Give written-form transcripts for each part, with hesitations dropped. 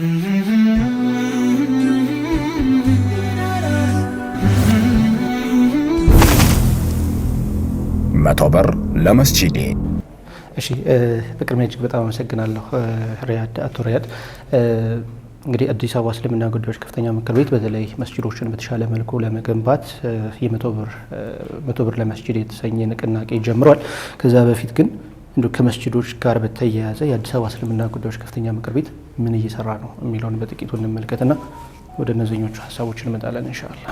መቶ ብር ለመስጂዴ። እሺ በቅድሚያ እጅግ በጣም አመሰግናለሁ ሪያድ አቶ ሪያድ። እንግዲህ አዲስ አበባ እስልምና ጉዳዮች ከፍተኛ ምክር ቤት በተለይ መስጂዶችን በተሻለ መልኩ ለመገንባት መቶ ብር ለመስጂድ የተሰኘ ንቅናቄ ጀምሯል። ከዛ በፊት ግን ከመስጂዶች ጋር በተያያዘ የአዲስ አበባ እስልምና ጉዳዮች ከፍተኛ ምክር ቤት ምን እየሰራ ነው የሚለውን በጥቂቱ እንመልከትና ወደ እነዚህኞቹ ሀሳቦች እንመጣለን ኢንሻአላህ።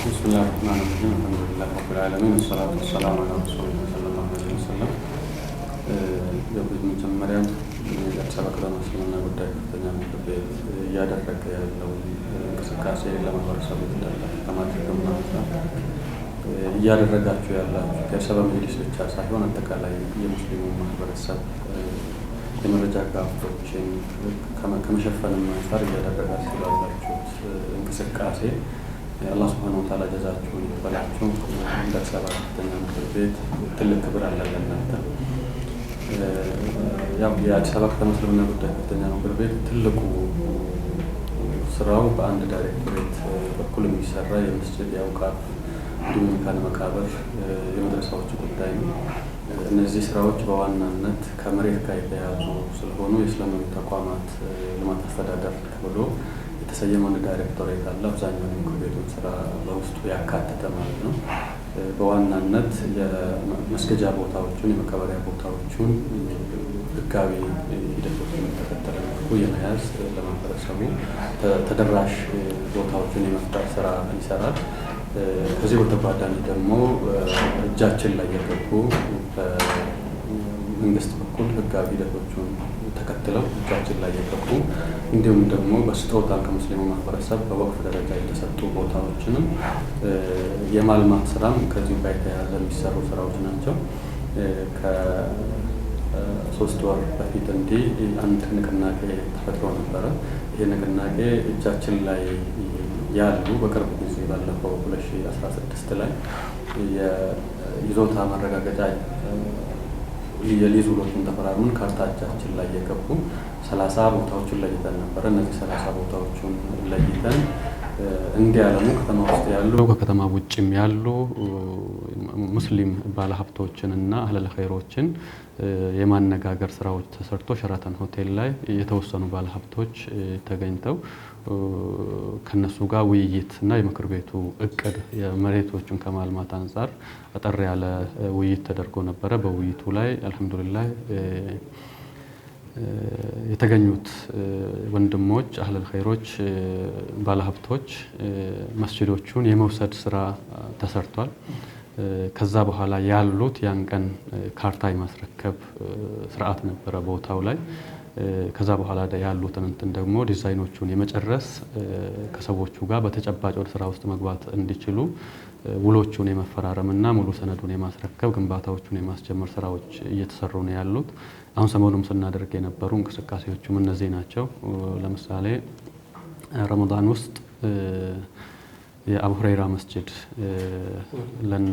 ቢስሚላሂር ረህማኒር ረሂም አልሐምዱሊላሂ ረቢል ዓለሚን ወሰላቱ ወሰላሙ ዐላ ረሱሊላህ ሰለላሁ ዐለይሂ ወሰለም። በመጀመሪያ የአዲስ አበባ ከተማ እስልምና ጉዳይ ከፍተኛ ምክር ቤት እያደረገ ያለው እንቅስቃሴ ለማህበረሰቡ ከማድረግም አንጻር እያደረጋችሁ ያላችሁ ከሰበብ መጅሊስ ብቻ ሳይሆን አጠቃላይ የሙስሊሙ ማህበረሰብ የመረጃ ጋፖችን ከመሸፈንም አንጻር እያደረጋችሁ ያላችሁት እንቅስቃሴ አላህ ሱብሓነሁ ወተዓላ ጀዛችሁን ይክፈላችሁ። እንደ አዲስ አበባ ከፍተኛ ምክር ቤት ትልቅ ክብር አለ ለእናንተ። ያው የአዲስ አበባ ከተማ እስልምና ጉዳይ ከፍተኛ ምክር ቤት ትልቁ ስራው በአንድ ዳይሬክቶሬት በኩል የሚሰራ የመስጂድ የአውቃፍ እንዲሁም መካነ መቃብር የመድረሳዎች ጉዳይ ነው። እነዚህ ስራዎች በዋናነት ከመሬት ጋር የተያያዙ ስለሆኑ የእስላማዊ ተቋማት ልማት አስተዳደር ተብሎ የተሰየመ ዳይሬክቶሬት አለ። አብዛኛው የምክር ቤቱን ስራ በውስጡ ያካተተ ማለት ነው። በዋናነት የመስገጃ ቦታዎቹን የመቀበሪያ ቦታዎቹን ህጋዊ ሂደቶችን የተከተለ መልኩ የመያዝ ለማህበረሰቡ ተደራሽ ቦታዎችን የመፍጠር ስራ ይሰራል። ከዚህ በተጓዳኝ ደግሞ እጃችን ላይ የገቡ በመንግስት በኩል ህጋዊ ሂደቶቹን ተከትለው እጃችን ላይ የገቡ እንዲሁም ደግሞ በስጦታ ከሙስሊሙ ማህበረሰብ በወቅፍ ደረጃ የተሰጡ ቦታዎችንም የማልማት ስራም ከዚሁ ጋር የተያያዘ የሚሰሩ ስራዎች ናቸው። ከ3 ወር በፊት እንዲህ አንድ ንቅናቄ ተፈጥሮ ነበረ። ይህ ንቅናቄ እጃችን ላይ ያሉ በቅርብ ጊዜ ባለፈው 2016 ላይ የይዞታ ማረጋገጫ የሊዝ ውሎችን ተፈራርመን ካርታ እጃችን ላይ የገቡ 30 ቦታዎችን ለይተን ነበረ። እነዚህ 30 ቦታዎችን ለይተን እንዲያለሙ ከተማ ውስጥ ያሉ ከከተማ ውጭም ያሉ ሙስሊም ባለሀብቶችንና አህለል ኸይሮችን የማነጋገር ስራዎች ተሰርቶ ሸራተን ሆቴል ላይ የተወሰኑ ባለሀብቶች ተገኝተው ከነሱ ጋር ውይይትና የምክር ቤቱ እቅድ የመሬቶችን ከማልማት አንጻር አጠር ያለ ውይይት ተደርጎ ነበረ። በውይይቱ ላይ አልሐምዱሊላህ የተገኙት ወንድሞች አህለል ኸይሮች ባለሀብቶች መስጂዶቹን የመውሰድ ስራ ተሰርቷል። ከዛ በኋላ ያሉት ያን ቀን ካርታ የማስረከብ ስርዓት ነበረ ቦታው ላይ። ከዛ በኋላ ያሉትን ደግሞ ዲዛይኖቹን የመጨረስ ከሰዎቹ ጋር በተጨባጭ ወደ ስራ ውስጥ መግባት እንዲችሉ ውሎቹን የመፈራረምና ሙሉ ሰነዱን የማስረከብ ግንባታዎቹን የማስጀመር ስራዎች እየተሰሩ ነው ያሉት። አሁን ሰሞኑን ስናደርግ የነበሩ እንቅስቃሴዎችም እነዚህ ናቸው። ለምሳሌ ረመዳን ውስጥ የአቡ ሁረይራ መስጂድ ለነ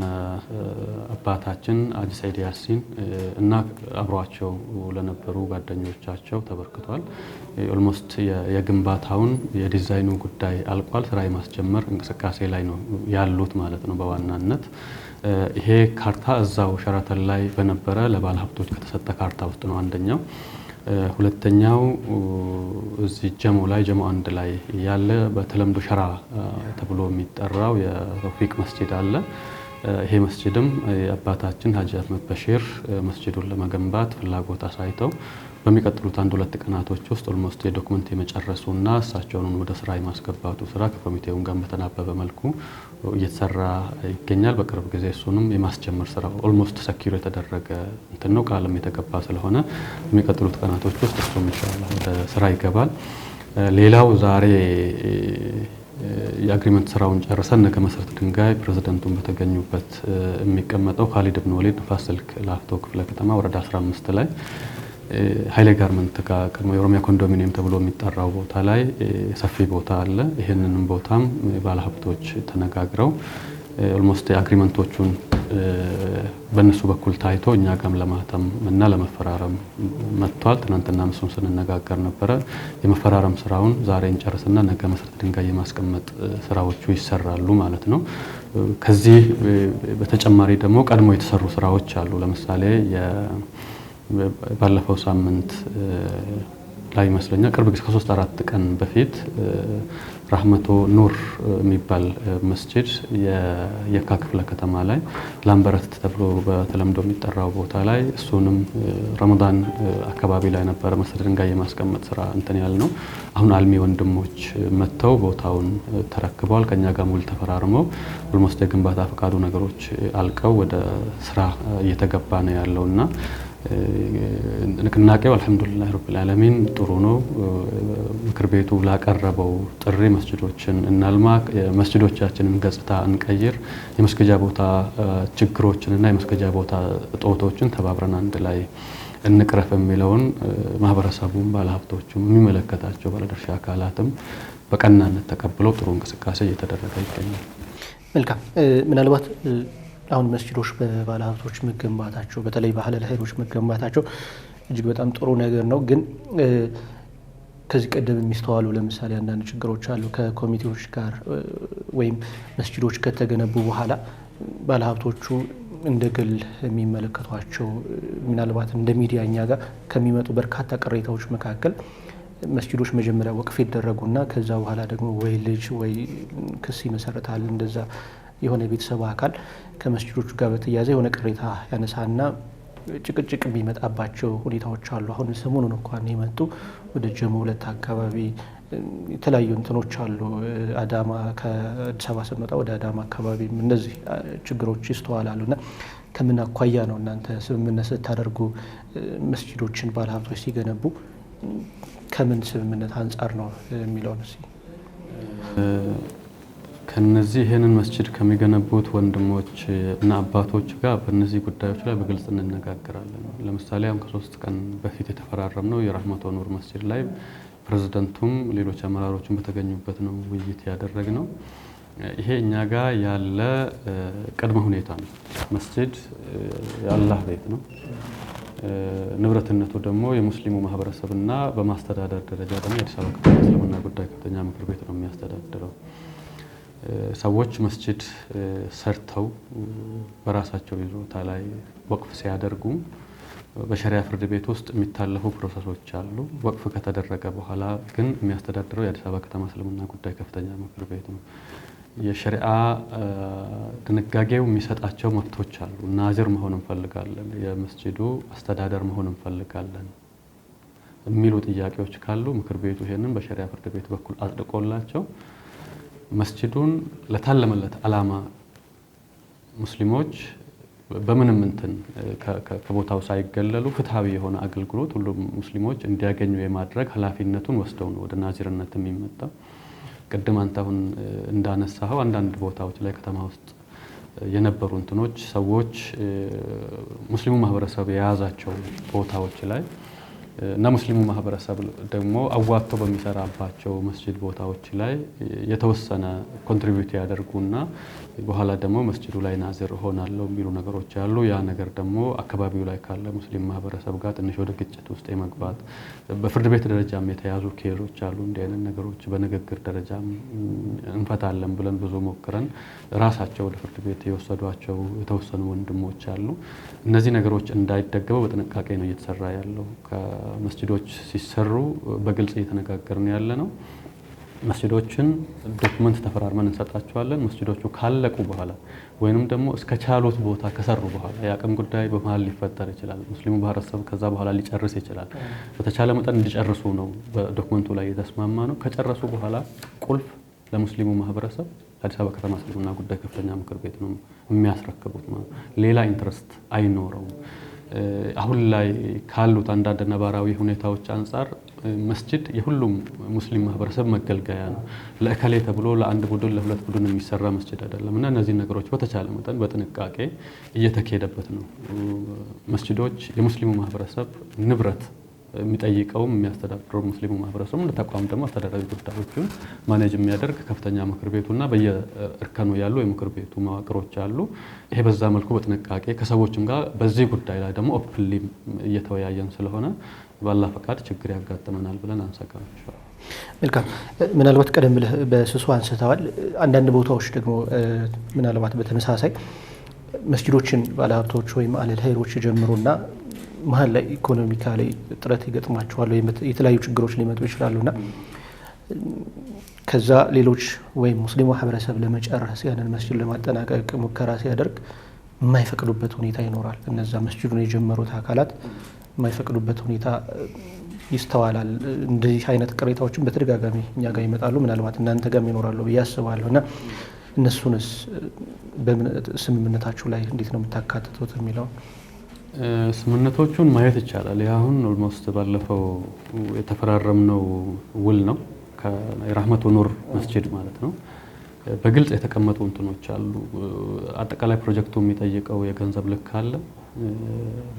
አባታችን አጂ ሰይድ ያሲን እና አብሯቸው ለነበሩ ጓደኞቻቸው ተበርክቷል። ኦልሞስት የግንባታውን የዲዛይኑ ጉዳይ አልቋል። ስራ የማስጀመር እንቅስቃሴ ላይ ነው ያሉት ማለት ነው። በዋናነት ይሄ ካርታ እዛው ሸራተን ላይ በነበረ ለባለ ሀብቶች ከተሰጠ ካርታ ውስጥ ነው አንደኛው። ሁለተኛው እዚህ ጀሞ አንድ ላይ ያለ በተለምዶ ሸራ ተብሎ የሚጠራው የተውፊቅ መስጂድ አለ። ይሄ መስጂድም አባታችን ሀጂ አህመድ በሺር መስጂዱን ለመገንባት ፍላጎት አሳይተው በሚቀጥሉት 1-2 ቀናቶች ውስጥ ኦልሞስት የዶክመንት የመጨረሱና እሳቸውን ወደ ስራ የማስገባቱ ስራ ከኮሚቴው ጋር በተናበበ መልኩ እየተሰራ ይገኛል። በቅርብ ጊዜ እሱንም የማስጀመር ስራ ኦልሞስት ሰኪር የተደረገ እንትን ነው። ቃልም የተገባ ስለሆነ በሚቀጥሉት ቀናቶች ውስጥ እሱም ኢንሻአላህ ወደ ስራ ይገባል። ሌላው ዛሬ የአግሪመንት ስራውን ጨርሰን ነገ መሰረት ድንጋይ ፕሬዝዳንቱን በተገኙበት የሚቀመጠው ካሊድ ኢብኑ ወሊድ ንፋስ ስልክ ላፍቶ ክፍለ ከተማ ወረዳ 15 ላይ ኃይሌ ጋርመንት ጋር ቀድሞ የኦሮሚያ ኮንዶሚኒየም ተብሎ የሚጠራው ቦታ ላይ ሰፊ ቦታ አለ። ይሄንንም ቦታም ባለሀብቶች ተነጋግረው ኦልሞስት አግሪመንቶቹን በእነሱ በኩል ታይቶ እኛ ጋም ለማተም እና ለመፈራረም መጥቷል። ትናንትና እሱን ስንነጋገር ነበረ። የመፈራረም ስራውን ዛሬ እንጨርስና ነገ መሰረት ድንጋይ የማስቀመጥ ስራዎቹ ይሰራሉ ማለት ነው። ከዚህ በተጨማሪ ደግሞ ቀድሞ የተሰሩ ስራዎች አሉ። ለምሳሌ ባለፈው ሳምንት ላይ ይመስለኛል ቅርብ ጊዜ ከ3-4 ቀን በፊት ራህመቶ ኑር የሚባል መስጂድ የካ ክፍለ ከተማ ላይ ላምበረት ተብሎ በተለምዶ የሚጠራው ቦታ ላይ እሱንም ረመዳን አካባቢ ላይ ነበረ መሰረት ድንጋይ የማስቀመጥ ስራ እንትን ያልነው። አሁን አልሚ ወንድሞች መጥተው ቦታውን ተረክበዋል። ከኛ ጋር ሙሉ ተፈራርመው ኦልሞስት የግንባታ ፈቃዱ ነገሮች አልቀው ወደ ስራ እየተገባ ነው ያለውና ንቅናቄው አልሐምዱሊላህ ረብል ዓለሚን ጥሩ ነው። ምክር ቤቱ ላቀረበው ጥሪ መስጂዶችን እናልማ፣ መስጂዶቻችንን ገጽታ እንቀይር፣ የመስገጃ ቦታ ችግሮችንና የመስገጃ ቦታ እጦቶችን ተባብረን አንድ ላይ እንቅረፍ የሚለውን ማህበረሰቡም ባለሀብቶቹም የሚመለከታቸው ባለድርሻ አካላትም በቀናነት ተቀብለው ጥሩ እንቅስቃሴ እየተደረገ ይገኛል። መልካም። ምናልባት አሁን መስጂዶች በባለሀብቶች መገንባታቸው በተለይ በአህለል ኸይሮች መገንባታቸው እጅግ በጣም ጥሩ ነገር ነው። ግን ከዚህ ቀደም የሚስተዋሉ ለምሳሌ አንዳንድ ችግሮች አሉ። ከኮሚቴዎች ጋር ወይም መስጂዶች ከተገነቡ በኋላ ባለሀብቶቹ እንደ ግል የሚመለከቷቸው ምናልባት እንደ ሚዲያ እኛ ጋር ከሚመጡ በርካታ ቅሬታዎች መካከል መስጂዶች መጀመሪያ ወቅፍ ይደረጉና ከዛ በኋላ ደግሞ ወይ ልጅ ወይ ክስ ይመሰረታል። እንደዛ የሆነ ቤተሰብ አካል ከመስጂዶቹ ጋር በተያያዘ የሆነ ቅሬታ ያነሳና ጭቅጭቅ የሚመጣባቸው ሁኔታዎች አሉ። አሁን ሰሞኑን እንኳን የመጡ ወደ ጀሞ 2 አካባቢ የተለያዩ እንትኖች አሉ። አዳማ ከአዲስ አበባ ስንመጣ ወደ አዳማ አካባቢ እነዚህ ችግሮች ይስተዋላሉና ከምን አኳያ ነው እናንተ ስምምነት ስታደርጉ መስጂዶችን ባለሀብቶች ሲገነቡ ከምን ስምምነት አንጻር ነው የሚለውን እስኪ ከነዚህ ይሄንን መስጂድ ከሚገነቡት ወንድሞች እና አባቶች ጋር በእነዚህ ጉዳዮች ላይ በግልጽ እንነጋገራለን። ለምሳሌ አሁን ከ3 ቀን በፊት የተፈራረምነው የራህመቶ ኑር መስጂድ ላይ ፕሬዝዳንቱም ሌሎች አመራሮችን በተገኙበት ነው ውይይት ያደረግነው። ይሄ እኛ ጋር ያለ ቅድመ ሁኔታ ነው። መስጂድ የአላህ ቤት ነው። ንብረትነቱ ደግሞ የሙስሊሙ ማህበረሰብና በማስተዳደር ደረጃ ደግሞ የአዲስ አበባ ከተማ እስልምና ጉዳይ ከፍተኛ ምክር ቤት ነው የሚያስተዳድረው። ሰዎች መስጂድ ሰርተው በራሳቸው ይዞታ ላይ ወቅፍ ሲያደርጉ በሸሪዓ ፍርድ ቤት ውስጥ የሚታለፉ ፕሮሰሶች አሉ። ወቅፍ ከተደረገ በኋላ ግን የሚያስተዳድረው የአዲስ አበባ ከተማ እስልምና ጉዳይ ከፍተኛ ምክር ቤት ነው። የሸሪዓ ድንጋጌው የሚሰጣቸው መብቶች አሉ። ናዝር መሆን እንፈልጋለን፣ የመስጂዱ አስተዳደር መሆን እንፈልጋለን የሚሉ ጥያቄዎች ካሉ ምክር ቤቱ ይሄንን በሸሪዓ ፍርድ ቤት በኩል አጽድቆላቸው መስጂዱን ለታለመለት ዓላማ ሙስሊሞች በምንም እንትን ከቦታው ሳይገለሉ ፍትሃዊ የሆነ አገልግሎት ሁሉም ሙስሊሞች እንዲያገኙ የማድረግ ኃላፊነቱን ወስደው ነው ወደ ናዚርነት የሚመጣው። ቅድም አንተ አሁን እንዳነሳኸው አንዳንድ ቦታዎች ላይ ከተማ ውስጥ የነበሩ እንትኖች ሰዎች ሙስሊሙ ማህበረሰብ የያዛቸው ቦታዎች ላይ እና ሙስሊሙ ማህበረሰብ ደግሞ አዋጥቶ በሚሰራባቸው መስጂድ ቦታዎች ላይ የተወሰነ ኮንትሪቢዩት ያደርጉና በኋላ ደግሞ መስጂዱ ላይ ናዝር ሆናለሁ የሚሉ ነገሮች አሉ። ያ ነገር ደግሞ አካባቢው ላይ ካለ ሙስሊም ማህበረሰብ ጋር ትንሽ ወደ ግጭት ውስጥ የመግባት በፍርድ ቤት ደረጃም የተያዙ ኬዞች አሉ። እንዲህ አይነት ነገሮች በንግግር ደረጃም እንፈታለን ብለን ብዙ ሞክረን ራሳቸው ወደ ፍርድ ቤት የወሰዷቸው የተወሰኑ ወንድሞች አሉ። እነዚህ ነገሮች እንዳይደገመው በጥንቃቄ ነው እየተሰራ ያለው። መስጂዶች ሲሰሩ በግልጽ እየተነጋገርን ያለ ነው። መስጂዶችን ዶክመንት ተፈራርመን እንሰጣቸዋለን። መስጂዶቹ ካለቁ በኋላ ወይንም ደግሞ እስከ ቻሉት ቦታ ከሰሩ በኋላ የአቅም ጉዳይ በመሀል ሊፈጠር ይችላል። ሙስሊሙ ማህበረሰብ ከዛ በኋላ ሊጨርስ ይችላል። በተቻለ መጠን እንዲጨርሱ ነው በዶክመንቱ ላይ የተስማማ ነው። ከጨረሱ በኋላ ቁልፍ ለሙስሊሙ ማህበረሰብ አዲስ አበባ ከተማ እስልምና ጉዳይ ከፍተኛ ምክር ቤት ነው የሚያስረክቡት። ሌላ ኢንትረስት አይኖረውም። አሁን ላይ ካሉት አንዳንድ ነባራዊ ሁኔታዎች አንጻር መስጂድ የሁሉም ሙስሊም ማህበረሰብ መገልገያ ነው። ለእከሌ ተብሎ ለአንድ ቡድን ለሁለት ቡድን የሚሰራ መስጂድ አይደለም እና እነዚህ ነገሮች በተቻለ መጠን በጥንቃቄ እየተካሄደበት ነው። መስጂዶች የሙስሊሙ ማህበረሰብ ንብረት የሚጠይቀውም የሚያስተዳድረው ሙስሊሙ ማህበረሰቡ እንደ ተቋም ደግሞ አስተዳደራዊ ጉዳዮችን ማኔጅ የሚያደርግ ከፍተኛ ምክር ቤቱና በየእርከኑ ያሉ የምክር ቤቱ መዋቅሮች አሉ። ይሄ በዛ መልኩ በጥንቃቄ ከሰዎችም ጋር በዚህ ጉዳይ ላይ ደግሞ ኦፕንሊ እየተወያየን ስለሆነ ባላ ፈቃድ ችግር ያጋጥመናል ብለን አንሰጋም። መልካም። ምናልባት ቀደም ብለህ በስሱ አንስተዋል። አንዳንድ ቦታዎች ደግሞ ምናልባት በተመሳሳይ መስጂዶችን ባለሀብቶች ወይም አህለል ኸይሮች ጀምሩና መሀል ላይ ኢኮኖሚካሊ ጥረት ይገጥማቸዋል ወይም የተለያዩ ችግሮች ሊመጡ ይችላሉና ከዛ ሌሎች ወይም ሙስሊሙ ማህበረሰብ ለመጨረስ ያንን መስጂድ ለማጠናቀቅ ሙከራ ሲያደርግ የማይፈቅዱበት ሁኔታ ይኖራል። እነዛ መስጂዱን የጀመሩት አካላት የማይፈቅዱበት ሁኔታ ይስተዋላል። እንደዚህ አይነት ቅሬታዎችን በተደጋጋሚ እኛ ጋር ይመጣሉ። ምናልባት እናንተ ጋርም ይኖራሉ ብዬ አስባለሁና እነሱንስ ስምምነታችሁ ላይ እንዴት ነው የምታካትቱት የሚለው? ስምምነቶቹን ማየት ይቻላል። አሁን ኦልሞስት ባለፈው የተፈራረምነው ውል ነው ከራህመቱ ኑር መስጂድ ማለት ነው። በግልጽ የተቀመጡ እንትኖች አሉ። አጠቃላይ ፕሮጀክቱ የሚጠይቀው የገንዘብ ልክ አለ።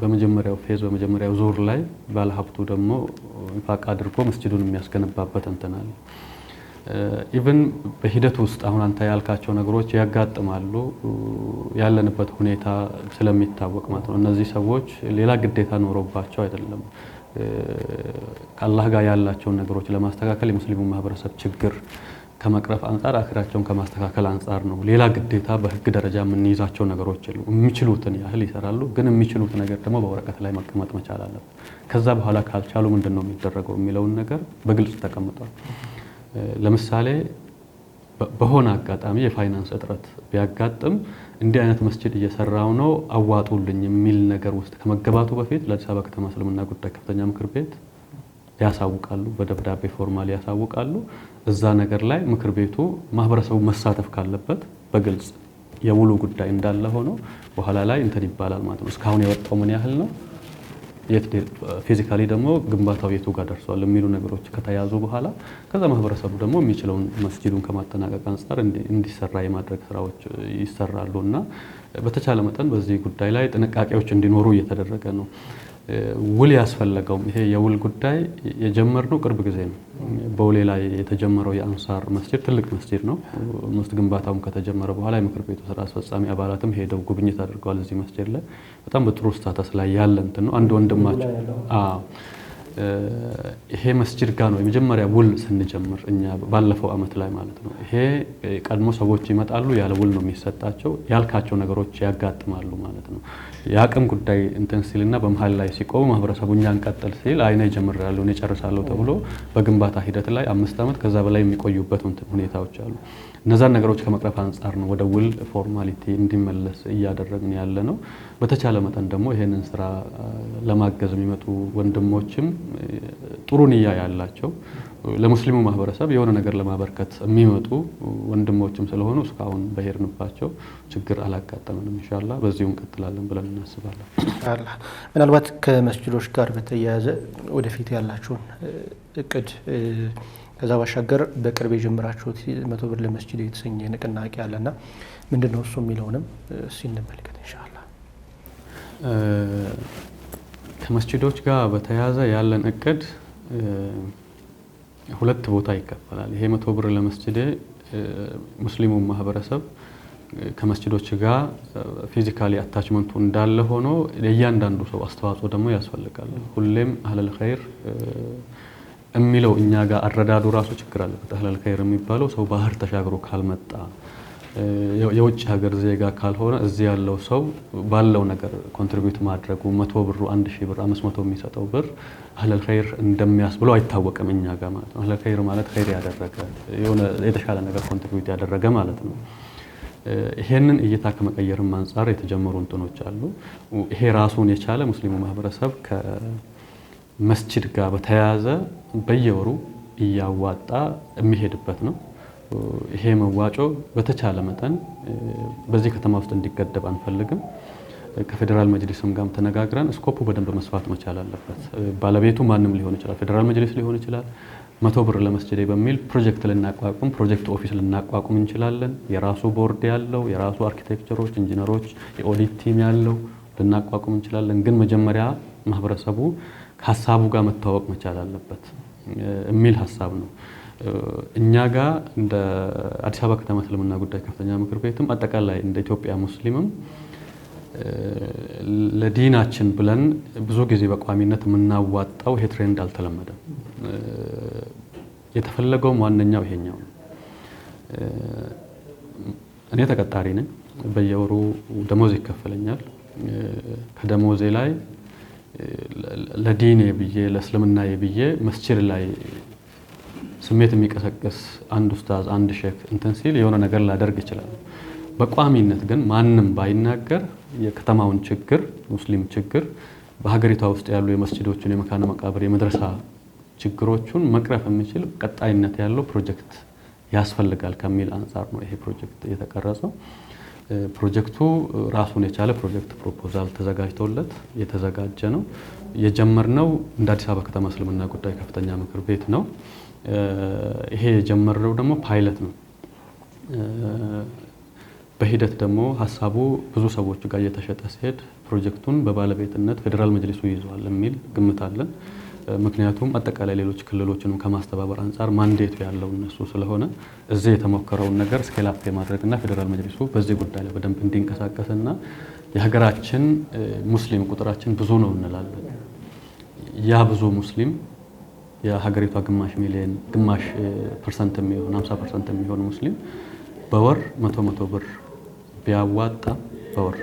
በመጀመሪያው ፌዝ በመጀመሪያው ዙር ላይ ባለሀብቱ ደግሞ ኢንፋቅ አድርጎ መስጂዱን የሚያስገነባበት እንትን አለ። ኢቭን በሂደት ውስጥ አሁን አንተ ያልካቸው ነገሮች ያጋጥማሉ። ያለንበት ሁኔታ ስለሚታወቅ ማለት ነው። እነዚህ ሰዎች ሌላ ግዴታ ኖሮባቸው አይደለም። ከአላህ ጋር ያላቸውን ነገሮች ለማስተካከል የሙስሊሙ ማህበረሰብ ችግር ከመቅረፍ አንጻር አኺራቸውን ከማስተካከል አንጻር ነው። ሌላ ግዴታ በህግ ደረጃ የምንይዛቸው ነገሮች የሉ። የሚችሉትን ያህል ይሰራሉ። ግን የሚችሉት ነገር ደግሞ በወረቀት ላይ መቀመጥ መቻል አለበት። ከዛ በኋላ ካልቻሉ ምንድነው የሚደረገው የሚለውን ነገር በግልጽ ተቀምጧል። ለምሳሌ በሆነ አጋጣሚ የፋይናንስ እጥረት ቢያጋጥም እንዲህ አይነት መስጂድ እየሰራው ነው አዋጡልኝ የሚል ነገር ውስጥ ከመገባቱ በፊት ለአዲስ አበባ ከተማ እስልምና ጉዳይ ከፍተኛ ምክር ቤት ያሳውቃሉ። በደብዳቤ ፎርማሊ ያሳውቃሉ። እዛ ነገር ላይ ምክር ቤቱ ማህበረሰቡ መሳተፍ ካለበት በግልጽ የውሉ ጉዳይ እንዳለ ሆኖ በኋላ ላይ እንትን ይባላል ማለት ነው። እስካሁን የወጣው ምን ያህል ነው፣ ፊዚካሊ ደግሞ ግንባታው የቱ ጋር ደርሷል የሚሉ ነገሮች ከተያዙ በኋላ ከዛ ማህበረሰቡ ደግሞ የሚችለውን መስጂዱን ከማጠናቀቅ አንጻር እንዲሰራ የማድረግ ስራዎች ይሰራሉ እና በተቻለ መጠን በዚህ ጉዳይ ላይ ጥንቃቄዎች እንዲኖሩ እየተደረገ ነው። ውል ያስፈለገውም ይሄ የውል ጉዳይ የጀመርነው ቅርብ ጊዜ ነው። በውሌ ላይ የተጀመረው የአንሳር መስጂድ ትልቅ መስጂድ ነው። መስጂድ ግንባታውም ከተጀመረ በኋላ የምክር ቤቱ ስራ አስፈጻሚ አባላትም ሄደው ጉብኝት አድርገዋል። እዚህ መስጂድ ላይ በጣም በጥሩ ስታተስ ላይ ያለ እንትን ነው። አንድ ወንድማቸው ይሄ መስጂድ ጋር ነው የመጀመሪያ ውል ስንጀምር እኛ ባለፈው አመት ላይ ማለት ነው። ይሄ ቀድሞ ሰዎች ይመጣሉ፣ ያለ ውል ነው የሚሰጣቸው። ያልካቸው ነገሮች ያጋጥማሉ ማለት ነው። የአቅም ጉዳይ እንትን ሲልና በመሀል ላይ ሲቆም ማህበረሰቡ እኛን ቀጥል ሲል አይኔ ጀምራለሁ እኔ ጨርሳለሁ ተብሎ በግንባታ ሂደት ላይ 5 አመት ከዛ በላይ የሚቆዩበት ሁኔታዎች አሉ። እነዛን ነገሮች ከመቅረፍ አንጻር ነው ወደ ውል ፎርማሊቲ እንዲመለስ እያደረግን ያለ ነው። በተቻለ መጠን ደግሞ ይሄንን ስራ ለማገዝ የሚመጡ ወንድሞችም ጥሩ ንያ ያላቸው ለሙስሊሙ ማህበረሰብ የሆነ ነገር ለማበርከት የሚመጡ ወንድሞችም ስለሆኑ እስካሁን በሄድንባቸው ችግር አላጋጠመንም። ኢንሻአላህ በዚሁ እንቀጥላለን ብለን እናስባለን። ኢንሻአላህ ምናልባት ከመስጂዶች ጋር በተያያዘ ወደፊት ያላችሁን እቅድ ከዛ ባሻገር በቅርብ የጀመራችሁት 100 ብር ለመስጂድ የተሰኘ ንቅናቄ አለና ምንድነው እሱ የሚለውንም ሲንመልከት ኢንሻአላህ። ከመስጂዶች ጋር በተያያዘ ያለን እቅድ 2 ቦታ ይከፈላል። ይሄ 100 ብር ለመስጂድ ሙስሊሙ ማህበረሰብ ከመስጂዶች ጋር ፊዚካሊ አታችመንቱ እንዳለ ሆኖ ለእያንዳንዱ ሰው አስተዋጽኦ ደግሞ ያስፈልጋል። ሁሌም አህለል ኸይር የሚለው እኛ ጋር አረዳዱ ራሱ ችግር አለበት። አህለል ኸይር የሚባለው ሰው ባህር ተሻግሮ ካልመጣ የውጭ ሀገር ዜጋ ካልሆነ እዚህ ያለው ሰው ባለው ነገር ኮንትሪቢዩት ማድረጉ 100 ብሩ 1000 ብር 500 የሚሰጠው ብር አህለል ኸይር እንደሚያስብለው አይታወቅም እኛ ጋር ማለት ነው። አህለል ኸይር ማለት ኸይር ያደረገ የሆነ የተሻለ ነገር ኮንትሪቢዩት ያደረገ ማለት ነው። ይሄንን እይታ ከመቀየርም አንጻር የተጀመሩ እንትኖች አሉ። ይሄ ራሱን የቻለ ሙስሊሙ ማህበረሰብ ከመስጂድ ጋር በተያያዘ በየወሩ እያዋጣ የሚሄድበት ነው። ይሄ መዋጮ በተቻለ መጠን በዚህ ከተማ ውስጥ እንዲገደብ አንፈልግም። ከፌደራል መጅሊስም ጋር ተነጋግረን ስኮፑ በደንብ መስፋት መቻል አለበት። ባለቤቱ ማንም ሊሆን ይችላል፣ ፌደራል መጅሊስ ሊሆን ይችላል። 100 ብር ለመስጂድ በሚል ፕሮጀክት ልናቋቁም ፕሮጀክት ኦፊስ ልናቋቁም እንችላለን። የራሱ ቦርድ ያለው የራሱ አርኪቴክቸሮች፣ ኢንጂነሮች፣ የኦዲት ቲም ያለው ልናቋቁም እንችላለን። ግን መጀመሪያ ማህበረሰቡ ከሀሳቡ ጋር መታወቅ መቻል አለበት የሚል ሀሳብ ነው። እኛ ጋር እንደ አዲስ አበባ ከተማ እስልምና ጉዳይ ከፍተኛ ምክር ቤትም አጠቃላይ እንደ ኢትዮጵያ ሙስሊምም ለዲናችን ብለን ብዙ ጊዜ በቋሚነት የምናዋጣው ይሄ ትሬንድ አልተለመደም። የተፈለገው ዋነኛው ይሄኛው ነው። እኔ ተቀጣሪ ነኝ። በየወሩ ደሞዝ ይከፈለኛል። ከደሞዜ ላይ ለዲኔ ብዬ ለእስልምናዬ ብዬ መስጂድ ላይ ስሜት የሚቀሰቅስ አንድ ኡስታዝ አንድ ሼክ እንትን ሲል የሆነ ነገር ላደርግ ይችላል። በቋሚነት ግን ማንም ባይናገር የከተማውን ችግር ሙስሊም ችግር በሀገሪቷ ውስጥ ያሉ የመስጂዶችን የመካነ መቃብር የመድረሳ ችግሮቹን መቅረፍ የሚችል ቀጣይነት ያለው ፕሮጀክት ያስፈልጋል ከሚል አንፃር ነው ይሄ ፕሮጀክት የተቀረጸው። ፕሮጀክቱ ራሱን የቻለ ፕሮጀክት ፕሮፖዛል ተዘጋጅቶለት የተዘጋጀ ነው። የጀመርነው እንደ አዲስ አበባ ከተማ እስልምና ጉዳይ ከፍተኛ ምክር ቤት ነው። ይሄ የጀመርነው ደግሞ ፓይለት ነው። በሂደት ደግሞ ሀሳቡ ብዙ ሰዎች ጋር እየተሸጠ ሲሄድ ፕሮጀክቱን በባለቤትነት ፌዴራል መጅሊሱ ይዟል የሚል ግምት አለን። ምክንያቱም አጠቃላይ ሌሎች ክልሎችንም ከማስተባበር አንፃር ማንዴቱ ያለው እነሱ ስለሆነ እዚህ የተሞከረውን ነገር ስኬል አፕ የማድረግና ፌዴራል መጅሊሱ በዚህ ጉዳይ ላይ በደንብ እንዲንቀሳቀስና የሀገራችን ሙስሊም ቁጥራችን ብዙ ነው እንላለን። ያ ብዙ ሙስሊም የሀገሪቷ ግማሽ ፐርሰንት የሚሆን 50% የሚሆን ሙስሊም በወር 100 ብር ቢያዋጣ በወር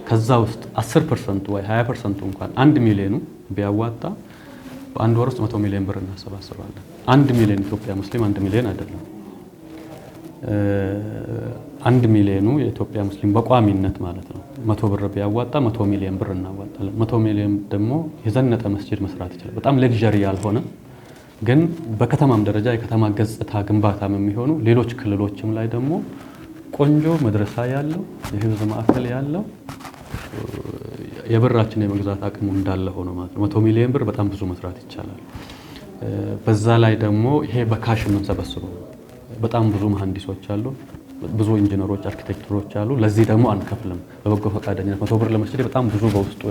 ከዛ ውስጥ 10% ወይ 20% እንኳን 1 ሚሊዮኑ ቢያዋጣ በአንድ ወር ውስጥ 100 ሚሊዮን ብር እናሰባስባለን። 1 ሚሊዮን ኢትዮጵያ ሙስሊም 1 ሚሊዮን አይደለም። 1 ሚሊዮኑ የኢትዮጵያ ሙስሊም በቋሚነት ማለት ነው 100 ብር ቢያዋጣ 100 ሚሊዮን ብር እናዋጣለን። 100 ሚሊዮን ደግሞ የዘነጠ መስጂድ መስራት ይችላል። በጣም ሌክዠሪ ያልሆነ ግን በከተማም ደረጃ የከተማ ገጽታ ግንባታም የሚሆኑ ሌሎች ክልሎችም ላይ ደግሞ ቆንጆ መድረሳ ያለው የህዝብ ማዕከል ያለው የብራችን የመግዛት አቅሙ እንዳለ ሆኖ ማለት ነው 100 ሚሊዮን ብር በጣም ብዙ መስራት ይቻላል። በዛ ላይ ደግሞ ይሄ በካሽ የምንሰበስበው በጣም ብዙ መሐንዲሶች አሉ፣ ብዙ ኢንጂነሮች፣ አርኪቴክተሮች አሉ። ለዚህ ደግሞ አንከፍልም። በበጎ ፈቃደኝነት 100 ብር ለመስጂድ በጣም ብዙ በውስጡ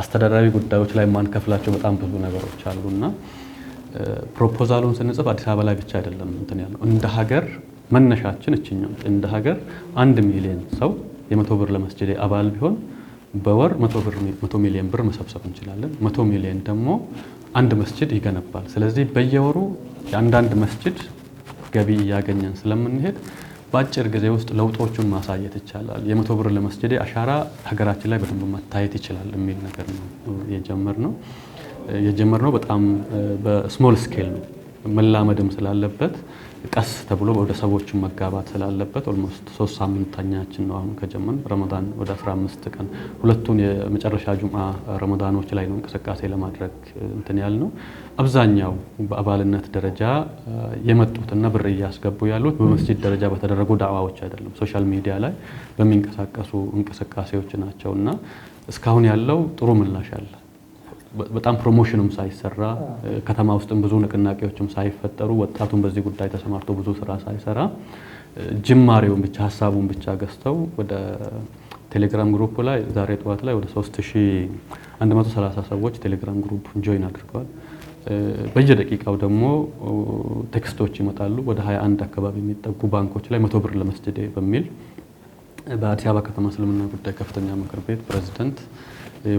አስተዳዳሪ ጉዳዮች ላይ ማንከፍላቸው በጣም ብዙ ነገሮች አሉና ፕሮፖዛሉን ስንጽፍ አዲስ አበባ ላይ ብቻ አይደለም እንትን ያለው እንደ ሀገር መነሻችን እችኛው እንደ ሀገር 1 ሚሊዮን ሰው የ100 ብር ለመስጂድ አባል ቢሆን በወር 100 ሚሊዮን ብር መሰብሰብ እንችላለን። 100 ሚሊዮን ደግሞ አንድ መስጂድ ይገነባል። ስለዚህ በየወሩ የአንዳንድ መስጂድ ገቢ እያገኘን ስለምንሄድ በአጭር ጊዜ ውስጥ ለውጦቹን ማሳየት ይቻላል። የ100 ብር ለመስጂድ አሻራ ሀገራችን ላይ በደንብ መታየት ይችላል የሚል ነገር ነው የጀመርነው። በጣም በስሞል ስኬል ነው መላመድም ስላለበት ቀስ ተብሎ ወደ ሰዎች መጋባት ስላለበት ኦልሞስት 3 ሳምንታኛችን ነው አሁን ከጀመርን። ረመዳን ወደ 15 ቀን ሁለቱን የመጨረሻ ጁምዓ ረመዳኖች ላይ ነው እንቅስቃሴ ለማድረግ እንትን ያልነው። አብዛኛው በአባልነት ደረጃ የመጡትና ብር እያስገቡ ያሉት በመስጂድ ደረጃ በተደረጉ ዳዕዋዎች አይደለም፣ ሶሻል ሚዲያ ላይ በሚንቀሳቀሱ እንቅስቃሴዎች ናቸውና እስካሁን ያለው ጥሩ ምላሽ አለ። በጣም ፕሮሞሽንም ሳይሰራ ከተማ ውስጥም ብዙ ንቅናቄዎችም ሳይፈጠሩ ወጣቱን በዚህ ጉዳይ ተሰማርቶ ብዙ ስራ ሳይሰራ ጅማሬውን ብቻ ሀሳቡን ብቻ ገዝተው ወደ ቴሌግራም ግሩፕ ላይ ዛሬ ጠዋት ላይ ወደ 3130 ሰዎች ቴሌግራም ግሩፕ ጆይን አድርገዋል። በየደቂቃው ደግሞ ቴክስቶች ይመጣሉ። ወደ 21 አካባቢ የሚጠጉ ባንኮች ላይ 100 ብር ለመስጂድ በሚል በአዲስ አበባ ከተማ እስልምና ጉዳይ ከፍተኛ ምክር ቤት ፕሬዝዳንት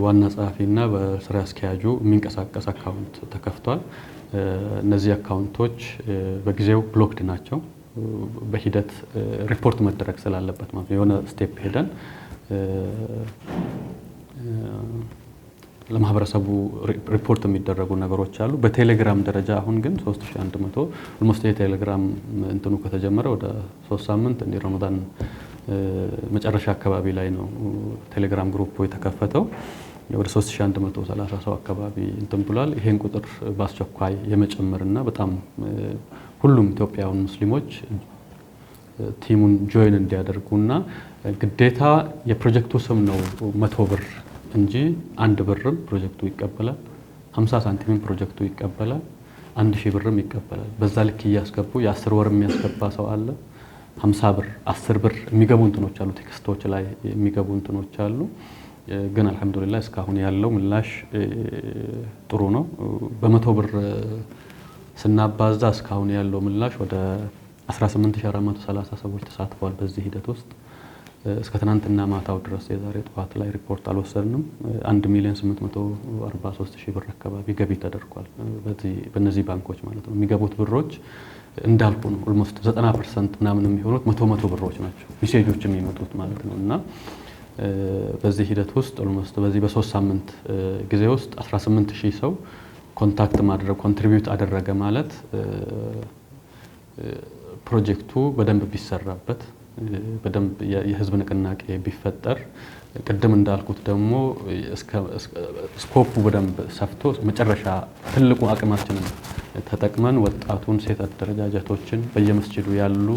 ዋና ጸሐፊና በስራ አስኪያጁ የሚንቀሳቀስ አካውንት ተከፍቷል። እነዚህ አካውንቶች በጊዜው ብሎክድ ናቸው። በሂደት ሪፖርት መደረግ ስላለበት ማለት ነው የሆነ ስቴፕ ሄደን ለማህበረሰቡ ሪፖርት የሚደረጉ ነገሮች አሉ። በቴሌግራም ደረጃ አሁን ግን 3100 ኦልሞስት የቴሌግራም እንትኑ ከተጀመረ ወደ 3 ሳምንት እንደ ረመዳን መጨረሻ አካባቢ ላይ ነው ቴሌግራም ግሩፕ የተከፈተው። ወደ 3130 ሰው አካባቢ እንትን ብሏል። ይሄን ቁጥር በአስቸኳይ የመጨመርና በጣም ሁሉም ኢትዮጵያውያን ሙስሊሞች ቲሙን ጆይን እንዲያደርጉና ግዴታ የፕሮጀክቱ ስም ነው 100 ብር እንጂ 1 ብርም ፕሮጀክቱ ይቀበላል፣ 50 ሳንቲምም ፕሮጀክቱ ይቀበላል፣ 1000 ብርም ይቀበላል። በዛ ልክ እያስገቡ የ10 ወር የሚያስገባ ሰው አለ። 50 ብር 10 ብር የሚገቡ እንትኖች አሉ፣ ቴክስቶች ላይ የሚገቡ እንትኖች አሉ። ግን አልহামዱሊላህ እስካሁን ያለው ምላሽ ጥሩ ነው። በ100 ብር ስናባዛ እስካሁን ያለው ምላሽ ወደ 18430 ሰዎች ተሳትፈዋል በዚህ ሂደት ውስጥ። እስከ ትናንትና ማታው ድረስ የዛሬ ጠዋት ላይ ሪፖርት አልወሰድንም 1,843,000 ብር አካባቢ ገቢ ተደርጓል። በእነዚህ ባንኮች ማለት ነው። የሚገቡት ብሮች እንዳልኩ ነው ኦልሞስት 90% ምናምን የሚሆኑት 100 ብሮች ናቸው ሜሴጆች የሚመጡት ማለት ነው። እና በዚህ ሂደት ውስጥ ኦልሞስት በዚህ በ3 ሳምንት ጊዜ ውስጥ 18000 ሰው ኮንታክት ማድረግ ኮንትሪቢዩት አደረገ ማለት ፕሮጀክቱ በደንብ ቢሰራበት በደንብ የህዝብ ንቅናቄ ቢፈጠር ቅድም እንዳልኩት ደግሞ ስኮፑ በደንብ ሰፍቶ መጨረሻ ትልቁ አቅማችንን ተጠቅመን ወጣቱን ሴት አደረጃጀቶችን በየመስጂዱ ያሉ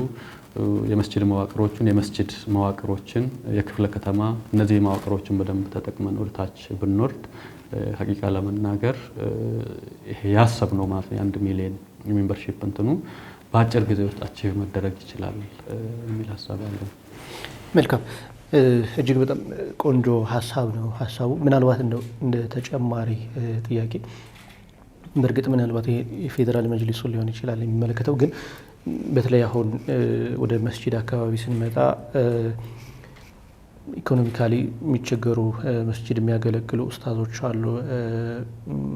የመስጂድ መዋቅሮችን የክፍለ ከተማ እነዚህ መዋቅሮችን በደንብ ተጠቅመን ወደታች ብንወርድ ሐቂቃ ለመናገር ይሄ ያሰብነው ማለት ነው 1 ሚሊዮን ሜምበርሺፕ እንትኑ በአጭር ጊዜ ውስጥ አቺቭ መደረግ ይችላል የሚል ሐሳብ አለው። መልካም እጅግ በጣም ቆንጆ ሐሳብ ነው ሐሳቡ። ምናልባት እንደ ተጨማሪ ጥያቄ በርግጥ ምናልባት የፌደራል መጅሊሱ ሊሆን ይችላል የሚመለከተው ግን በተለይ አሁን ወደ መስጂድ አካባቢ ስንመጣ ኢኮኖሚካሊ የሚቸገሩ መስጂድ የሚያገለግሉ ኡስታዞች አሉ፣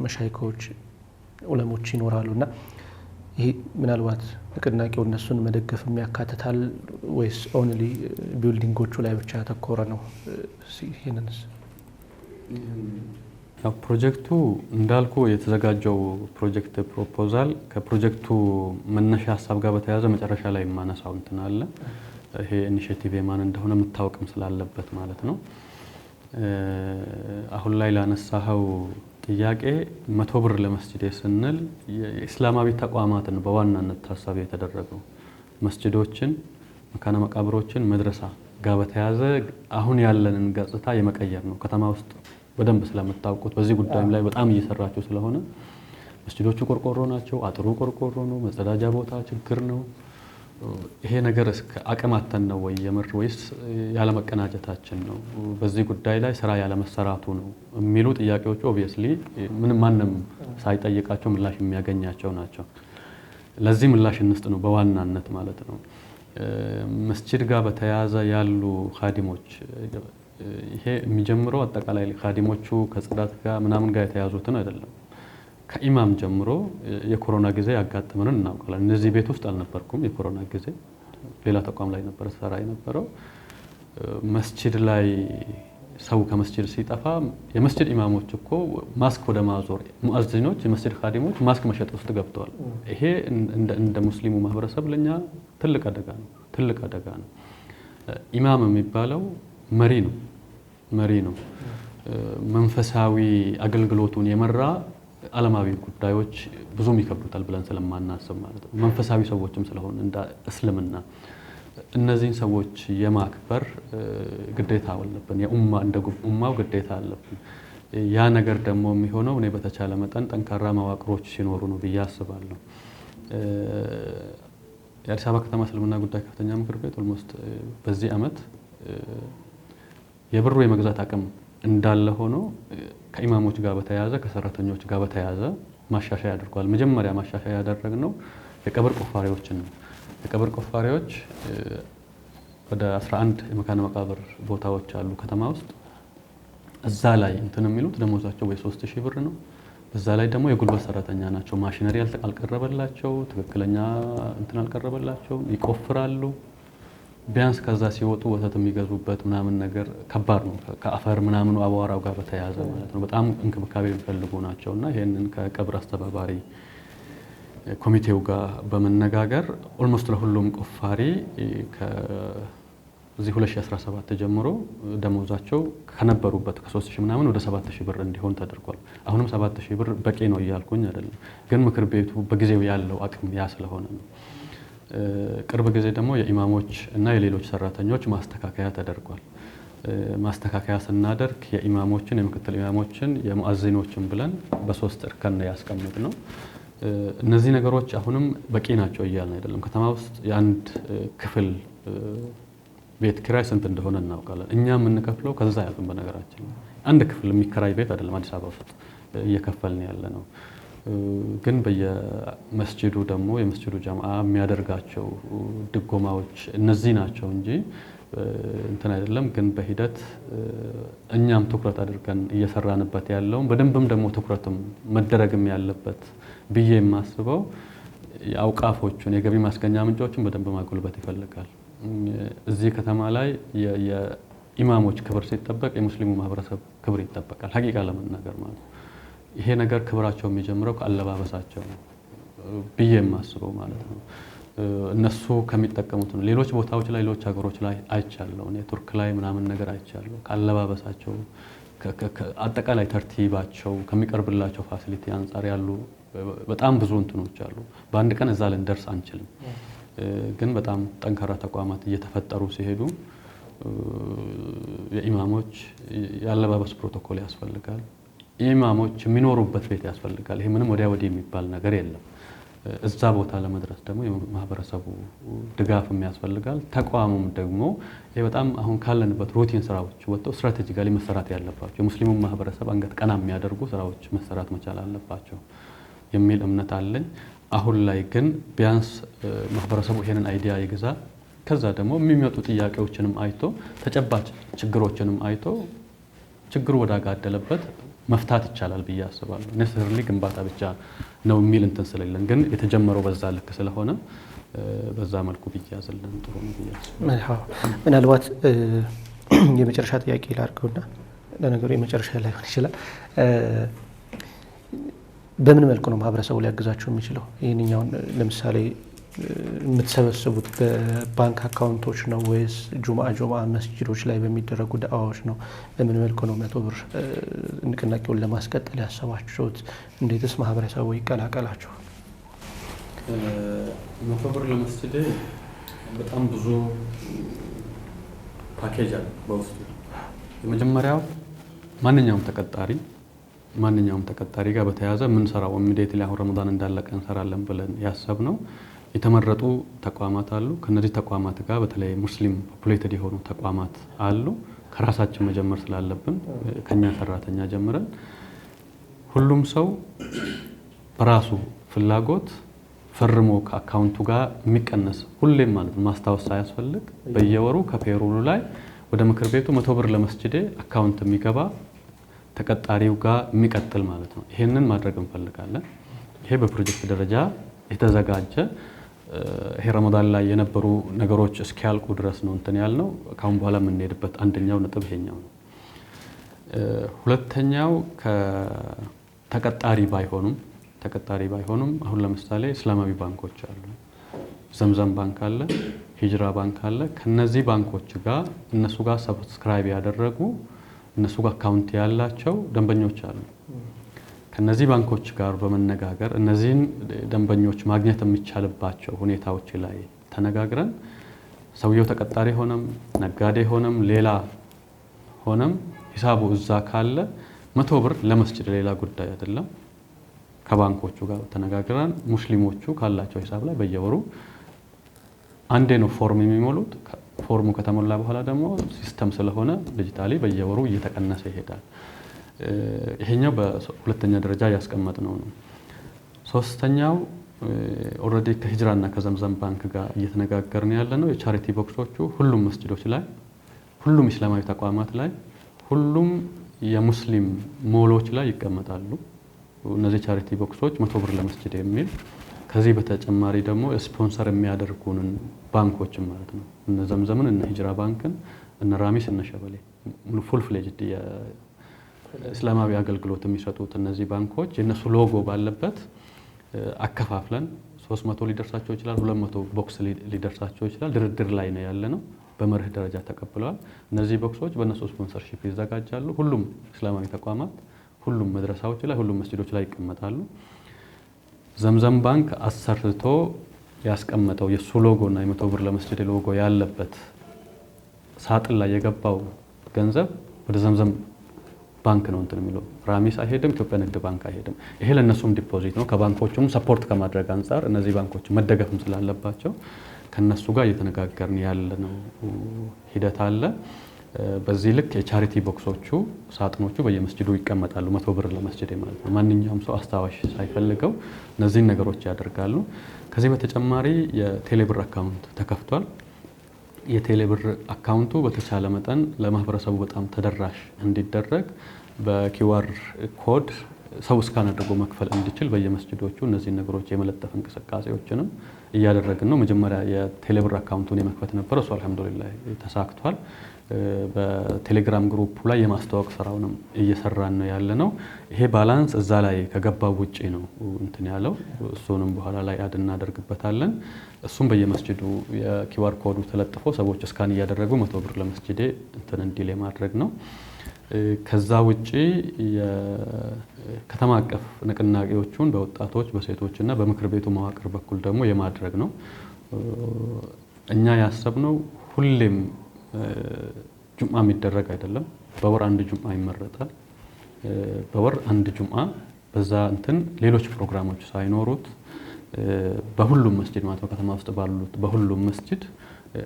መሻይኮች፣ ዑለሞች ይኖራሉና ይሄ ምናልባት ንቅናቄው እነሱን መደገፍ የሚያካትታል ወይስ ኦንሊ ቢልዲንጎቹ ላይ ብቻ ያተኮረ ነው? ይሄንንስ ፕሮጀክቱ እንዳልኩ የተዘጋጀው ፕሮጀክት ፕሮፖዛል ከፕሮጀክቱ መነሻ ሐሳብ ጋር በተያያዘ መጨረሻ ላይ ማነሳው እንትን አለ። ይሄ ኢኒሺዬቲቭ የማን እንደሆነ መታወቅም ስላለበት ማለት ነው። አሁን ላይ ላነሳው ጥያቄ 100 ብር ለመስጂድ ስንል የእስላማዊ ተቋማትን በዋናነት ታሳቢ የተደረገው መስጂዶችን፣ መካነ መቃብሮችን፣ መድረሳ ጋር በተያያዘ አሁን ያለንን ገጽታ የመቀየር ነው። ከተማ ውስጥ በደንብ ስለምታውቁት በዚህ ጉዳይም ላይ በጣም እየሰራችሁ ስለሆነ መስጂዶቹ ቆርቆሮ ናቸው፣ አጥሩ ቆርቆሮ ነው፣ መጸዳጃ ቦታ ችግር ነው። ይሄ ነገር እስከ አቅማተን ነው ወይ የምር ወይስ ያለ መቀናጀታችን ነው? በዚህ ጉዳይ ላይ ስራ ያለ መሰራቱ ነው የሚሉ ጥያቄዎች ኦብቪየስሊ ማንም ሳይጠይቃቸው ምላሽ የሚያገኛቸው ናቸው። ለዚህ ምላሽ እንስጥ ነው በዋናነት ማለት ነው። መስጂድ ጋር በተያያዘ ያሉ ኻዲሞች ይሄ የሚጀምረው አጠቃላይ ኻዲሞቹ ከጽዳት ጋር ምናምን ጋር የተያዙትን አይደለም። ከኢማም ጀምሮ የኮሮና ጊዜ ያጋጠመንን እናውቃለን። እነዚህ ቤት ውስጥ አልነበርኩም። የኮሮና ጊዜ ሌላ ተቋም ላይ ነበር ሰራ የነበረው። መስጂድ ላይ ሰው ከመስጂድ ሲጠፋ የመስጂድ ኢማሞች እኮ ማስክ ወደ ማዞር ሙአዚኖች፣ የመስጂድ ኻዲሞች ማስክ መሸጥ ውስጥ ገብተዋል። ይሄ እንደ ሙስሊሙ ማህበረሰብ ለኛ ትልቅ አደጋ ነው። ኢማም የሚባለው መሪ ነው። መንፈሳዊ አገልግሎቱን የመራ ዓለማዊ ጉዳዮች ብዙም ይከብዱታል ብለን ስለማናስብ ማለት ነው። መንፈሳዊ ሰዎችም ስለሆነ እንደ እስልምና እነዚህን ሰዎች የማክበር ግዴታ አለብን። እንደ ኡማው ግዴታ አለብን። ያ ነገር ደግሞ የሚሆነው እኔ በተቻለ መጠን ጠንካራ መዋቅሮች ሲኖሩ ነው ብዬ አስባለሁ። የአዲስ አበባ ከተማ እስልምና ጉዳይ ከፍተኛ ምክር ቤት ኦልሞስት በዚህ ዓመት የብሩ የመግዛት አቅም እንዳለ ሆኖ ከኢማሞች ጋር በተያያዘ ከሰራተኞች ጋር በተያያዘ ማሻሻያ አድርጓል። መጀመሪያ ማሻሻያ ያደረግነው የቀብር ቆፋሪዎችን ነው። የቀብር ቆፋሪዎች ወደ 11 የመካነ መቃብር ቦታዎች አሉ ከተማ ውስጥ። እዛ ላይ እንትን የሚሉት ደሞዛቸው ወይ 3000 ብር ነው። በዛ ላይ ደግሞ የጉልበት ሰራተኛ ናቸው። ማሽነሪ አልቀረበላቸው፣ ትክክለኛ እንትን አልቀረበላቸው፣ ይቆፍራሉ። ቢያንስ ከዛ ሲወጡ ወተት የሚገዙበት ምናምን ነገር ከባድ ነው። ከአፈር ምናምኑ አቧራው ጋር በተያያዘ ማለት ነው። በጣም እንክብካቤ የሚፈልጉ ናቸውና ይሄንን ከቀብር አስተባባሪ ኮሚቴው ጋር በመነጋገር ኦልሞስት ለሁሉም ቆፋሪ ከዚህ 2017 ጀምሮ ደሞዛቸው ከነበሩበት ከ3000 ምናምን ወደ 7000 ብር እንዲሆን ተደርጓል። አሁንም 7000 ብር በቂ ነው እያልኩኝ አይደለም፣ ግን ምክር ቤቱ በጊዜው ያለው አቅም ያ ስለሆነ ነው። ቅርብ ጊዜ ደግሞ የኢማሞች እና የሌሎች ሰራተኞች ማስተካከያ ተደርጓል። ማስተካከያ ስናደርግ የኢማሞችን፣ የምክትል ኢማሞችን፣ የሙአዚኖችን ብለን በ3 እርከን ያስቀምጥ ነው። እነዚህ ነገሮች አሁንም በቂ ናቸው እያልን አይደለም። ከተማ ውስጥ የአንድ ክፍል ቤት ኪራይ ስንት እንደሆነ እናውቃለን። እኛ የምንከፍለው ከዛ ያልኩን በነገራችን አንድ ክፍል የሚከራይ ቤት አይደለም አዲስ አበባ ውስጥ እየከፈልን ያለ ነው። ግን በየመስጂዱ ደግሞ የመስጂዱ ጀማዓ የሚያደርጋቸው ድጎማዎች እነዚህ ናቸው እንጂ እንትን አይደለም። ግን በሂደት እኛም ትኩረት አድርገን እየሰራንበት ያለውን በደንብም ደግሞ ትኩረትም መደረግም ያለበት ብዬ የማስበው የአውቃፎቹን የገቢ ማስገኛ ምንጮችን በደንብ ማጎልበት ይፈልጋል። እዚህ ከተማ ላይ የኢማሞች ክብር ሲጠበቅ የሙስሊሙ ማህበረሰብ ክብር ይጠበቃል። ሀቂቃ ለመናገር ማለት ነው። ይሄ ነገር ክብራቸው የሚጀምረው ከአለባበሳቸው ብዬ የማስበው ማለት ነው። እነሱ ከሚጠቀሙት ነው። ሌሎች ቦታዎች ላይ ሌሎች ሀገሮች ላይ አይቻለሁ። እኔ ቱርክ ላይ ምናምን ነገር አይቻለሁ። ከአለባበሳቸው አጠቃላይ ተርቲባቸው ከሚቀርብላቸው ፋሲሊቲ አንጻር ያሉ በጣም ብዙ እንትኖች አሉ። በአንድ ቀን እዛ ልንደርስ አንችልም። ግን በጣም ጠንካራ ተቋማት እየተፈጠሩ ሲሄዱ የኢማሞች የአለባበስ ፕሮቶኮል ያስፈልጋል። ኢማሞች የሚኖሩበት ቤት ያስፈልጋል። ይሄ ምንም ወዲያ ወዲህ የሚባል ነገር የለም። እዛ ቦታ ለመድረስ ደግሞ የማህበረሰቡ ድጋፍም ያስፈልጋል። ተቋሙም ደግሞ ይሄ በጣም አሁን ካለንበት ሩቲን ስራዎች ወጥተው ስትራቴጂካሊ መሰራት ያለባቸው የሙስሊሙ ማህበረሰብ አንገት ቀና የሚያደርጉ ስራዎች መሰራት መቻል አለባቸው የሚል እምነት አለኝ። አሁን ላይ ግን ቢያንስ ማህበረሰቡ ይሄንን አይዲያ ይግዛ። ከዛ ደግሞ የሚመጡ ጥያቄዎችንም አይቶ ተጨባጭ ችግሮችንም አይቶ ችግሩ ወዳጋደለበት መፍታት ይቻላል ብዬ አስባለሁ። ኔሰሰርሊ ግንባታ ብቻ ነው የሚል እንትን ስለሌለን ግን የተጀመረው በዛ ልክ ስለሆነ በዛ መልኩ ቢያዝልን ጥሩ ነው ብዬ አስባለሁ። ምናልባት የመጨረሻ ጥያቄ ላድርገውና ለነገሩ የመጨረሻ ላይሆን ይችላል። በምን መልኩ ነው ማህበረሰቡ ሊያግዛቸው የሚችለው? ይህንኛውን ለምሳሌ የምትሰበስቡት በባንክ አካውንቶች ነው ወይስ ጁምዓ መስጂዶች ላይ በሚደረጉ ዳዕዋዎች ነው? በምን መልኩ ነው 100 ብር ንቅናቄውን ለማስቀጠል ያሰባችሁት? እንዴትስ ማህበረሰቡ ይቀላቀላችሁ? 100 ብር ለመስጂድ በጣም ብዙ ፓኬጅ አለ በውስጡ። የመጀመሪያው ማንኛውም ተቀጣሪ ጋር በተያያዘ የምንሰራው ኢሚዲየትሊ አሁን ረመዳን እንዳለቀ እንሰራለን ብለን ያሰብነው የተመረጡ ተቋማት አሉ። ከነዚህ ተቋማት ጋር በተለይ ሙስሊም ፖፑሌትድ የሆኑ ተቋማት አሉ። ከራሳችን መጀመር ስላለብን ከኛ ሰራተኛ ጀምረን ሁሉም ሰው በራሱ ፍላጎት ፈርሞ ከአካውንቱ ጋር የሚቀነስ ሁሌም ማለት ማስታወስ ሳያስፈልግ በየወሩ ከፔሮሉ ላይ ወደ ምክር ቤቱ 100 ብር ለመስጂድ አካውንት የሚገባ ተቀጣሪው ጋር የሚቀጥል ማለት ነው። ይሄንን ማድረግ እንፈልጋለን። ይሄ በፕሮጀክት ደረጃ የተዘጋጀ ይሄ ረመዳን ላይ የነበሩ ነገሮች እስኪያልቁ ድረስ ነው እንትን ያልነው። ካሁን በኋላ የምንሄድበት አንደኛው ነጥብ ይሄኛው ነው። ሁለተኛው ከተቀጣሪ ባይሆኑም አሁን ለምሳሌ እስላማዊ ባንኮች አሉ። ዘምዘም ባንክ አለ፣ ሂጅራ ባንክ አለ። ከነዚህ ባንኮች ጋር እነሱ ጋር ሰብስክራይብ ያደረጉ እነሱ ጋር አካውንት ያላቸው ደንበኞች አሉ። ከነዚህ ባንኮች ጋር በመነጋገር እነዚህን ደንበኞች ማግኘት የሚቻልባቸው ሁኔታዎች ላይ ተነጋግረን ሰውየው ተቀጣሪ ሆነም ነጋዴ ሆነም ሌላ ሆነም ሂሳቡ እዛ ካለ 100 ብር ለመስጂድ ሌላ ጉዳይ አይደለም። ከባንኮቹ ጋር ተነጋግረን ሙስሊሞቹ ካላቸው ሂሳብ ላይ በየወሩ አንዴ ነው ፎርም የሚሞሉት። ፎርሙ ከተሞላ በኋላ ደግሞ ሲስተም ስለሆነ ዲጂታሊ በየወሩ እየተቀነሰ ይሄዳል። ይሄኛው በሁለተኛ ደረጃ ያስቀመጥነው ነው። ሶስተኛው ኦልሬዲ ከሂጅራና ከዘምዘም ባንክ ጋር እየተነጋገርን ያለ ነው። የቻሪቲ ቦክሶቹ ሁሉም መስጂዶች ላይ፣ ሁሉም እስላማዊ ተቋማት ላይ፣ ሁሉም የሙስሊም ሞሎች ላይ ይቀመጣሉ። እነዚህ ቻሪቲ ቦክሶች 100 ብር ለመስጂድ የሚል ከዚህ በተጨማሪ ደግሞ ስፖንሰር የሚያደርጉንን ባንኮችን ማለት ነው እነ ዘምዘምን እነ ሂጅራ ባንክን እነ ራሚስ እነ ሸበሌ ፉል ፍሌጅድ የእስላማዊ አገልግሎት የሚሰጡት እነዚህ ባንኮች የነሱ ሎጎ ባለበት አከፋፍለን 300 ሊደርሳቸው ይችላል፣ 200 ቦክስ ሊደርሳቸው ይችላል። ድርድር ላይ ነው ያለ ነው። በመርህ ደረጃ ተቀብለዋል። እነዚህ ቦክሶች በእነሱ ስፖንሰርሺፕ ይዘጋጃሉ። ሁሉም እስላማዊ ተቋማት፣ ሁሉም መድረሳዎች ላይ፣ ሁሉም መስጂዶች ላይ ይቀመጣሉ። ዘምዘም ባንክ አሰርቶ ያስቀመጠው የሱ ሎጎ እና የ100 ብር ለመስጂድ ሎጎ ያለበት ሳጥን ላይ የገባው ገንዘብ ወደ ዘምዘም ባንክ ነው እንትን የሚለው። ራሚስ አይሄድም፣ ኢትዮጵያ ንግድ ባንክ አይሄድም። ይሄ ለነሱም ዲፖዚት ነው። ከባንኮቹም ሰፖርት ከማድረግ አንፃር እነዚህ ባንኮች መደገፍም ስላለባቸው ከነሱ ጋር እየተነጋገርን ያለነው ሂደት አለ። በዚህ ልክ የቻሪቲ ቦክሶቹ ሳጥኖቹ በየመስጂዱ ይቀመጣሉ። 100 ብር ለመስጂድ ማለት ነው። ማንኛውም ሰው አስታዋሽ ሳይፈልገው እነዚህን ነገሮች ያደርጋሉ። ከዚህ በተጨማሪ የቴሌብር አካውንት ተከፍቷል። የቴሌብር አካውንቱ በተቻለ መጠን ለማህበረሰቡ በጣም ተደራሽ እንዲደረግ በኪዋር ኮድ ሰው እስካን አድርጎ መክፈል እንዲችል በየመስጂዶቹ እነዚህ ነገሮች የመለጠፍ እንቅስቃሴዎችንም እያደረግን ነው። መጀመሪያ የቴሌብር አካውንቱን የመክፈት ነበር። እሱ አልሐምዱሊላህ ተሳክቷል። በቴሌግራም ግሩፕ ላይ የማስተዋወቅ ስራውንም እየሰራን ነው ያለ ነው። ይሄ ባላንስ እዛ ላይ ከገባው ውጪ ነው እንትን ያለው። እሱንም በኋላ ላይ አድ እናደርግበታለን። እሱም በየመስጂዱ የኪዋር ኮዱ ተለጥፎ ሰዎች እስካን እያደረጉ 100 ብር ለመስጂዴ እንትን እንዲል የማድረግ ነው። ከዛ ውጪ የከተማ አቀፍ ንቅናቄዎቹን በወጣቶች በሴቶችና በምክር ቤቱ መዋቅር በኩል ደግሞ የማድረግ ነው። እኛ ያሰብነው ሁሌም ጁምዓ የሚደረግ አይደለም። በወር አንድ ጁምዓ ይመረጣል። በወር አንድ ጁምዓ በዛ እንትን ሌሎች ፕሮግራሞች ሳይኖሩት በሁሉም መስጂድ ማለት ነው ከተማ ውስጥ ባሉት በሁሉም መስጂድ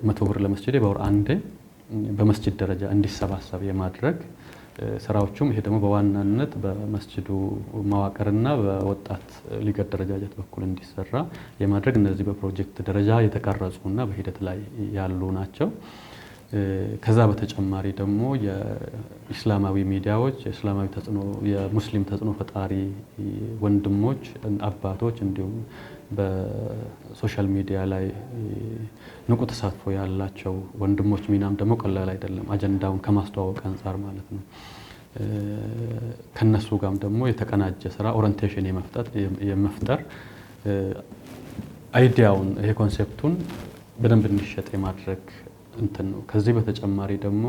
100 ብር ለመስጂድ በወር አንዴ በመስጂድ ደረጃ እንዲሰባሰብ የማድረግ ስራዎቹም ይሄ ደግሞ በዋናነት በመስጂዱ መዋቅርና በወጣት ሊግ አደረጃጀት በኩል እንዲሰራ የማድረግ እነዚህ በፕሮጀክት ደረጃ የተቀረጹና በሂደት ላይ ያሉ ናቸው። ከዛ በተጨማሪ ደግሞ የኢስላማዊ ሚዲያዎች የኢስላማዊ ተጽዕኖ የሙስሊም ተጽዕኖ ፈጣሪ ወንድሞች አባቶች እንዲሁም በሶሻል ሚዲያ ላይ ንቁ ተሳትፎ ያላቸው ወንድሞች ሚናም ደግሞ ቀላል አይደለም። አጀንዳውን ከማስተዋወቅ አንፃር ማለት ነው። ከነሱ ጋርም ደግሞ የተቀናጀ ስራ ኦሪንቴሽን የመፍጠር አይዲያውን ይሄ ኮንሴፕቱን በደንብ እንዲሸጥ የማድረግ እንትን ነው። ከዚህ በተጨማሪ ደግሞ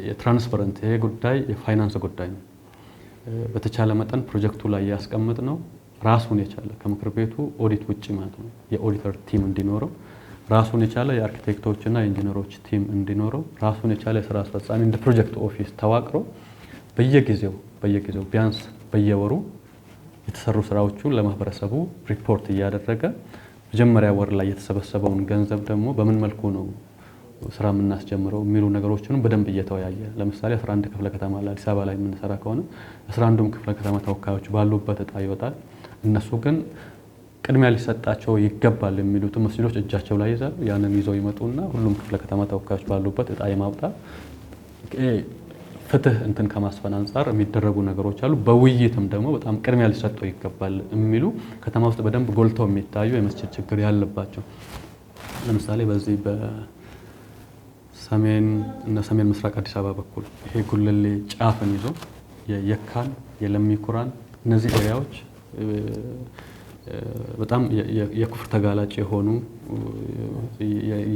የትራንስፓረንት ይሄ ጉዳይ የፋይናንስ ጉዳይ ነው። በተቻለ መጠን ፕሮጀክቱ ላይ ያስቀምጥ ነው ራሱን የቻለ ከምክር ቤቱ ኦዲት ውጪ ማለት ነው የኦዲተር ቲም እንዲኖረው፣ ራሱን የቻለ የአርኪቴክቶችና የኢንጂነሮች ቲም እንዲኖረው፣ ራሱን የቻለ የስራ አስፈጻሚ እንደ ፕሮጀክት ኦፊስ ተዋቅሮ በየጊዜው ቢያንስ በየወሩ የተሰሩ ስራዎቹን ለማህበረሰቡ ሪፖርት እያደረገ መጀመሪያ ወር ላይ የተሰበሰበውን ገንዘብ ደግሞ በምን መልኩ ነው ስራ የምናስጀምረው የሚሉ ነገሮችንም በደንብ እየተወያየ ለምሳሌ 11 ክፍለ ከተማ ላይ አዲስ አበባ ላይ የምንሰራ ከሆነ 11ዱም ክፍለ ከተማ ተወካዮች ባሉበት እጣ ይወጣል። እነሱ ግን ቅድሚያ ሊሰጣቸው ይገባል የሚሉት መስጂዶች እጃቸው ላይ ይዛሉ። ያንን ይዘው ይመጡና ሁሉም ክፍለ ከተማ ተወካዮች ባሉበት እጣ የማውጣት ፍትህ እንትን ከማስፈን አንፃር የሚደረጉ ነገሮች አሉ። በውይይትም ደግሞ በጣም ቅድሚያ ሊሰጠው ይገባል የሚሉ ከተማ ውስጥ በደንብ ጎልተው የሚታዩ የመስጂድ ችግር ያለባቸው ለምሳሌ በዚህ በሰሜን ምስራቅ አዲስ አበባ በኩል ይሄ ጉለሌ ጫፍን ይዞ የየካን የለሚኩራን እነዚህ ኤሪያዎች በጣም የኩፍር ተጋላጭ የሆኑ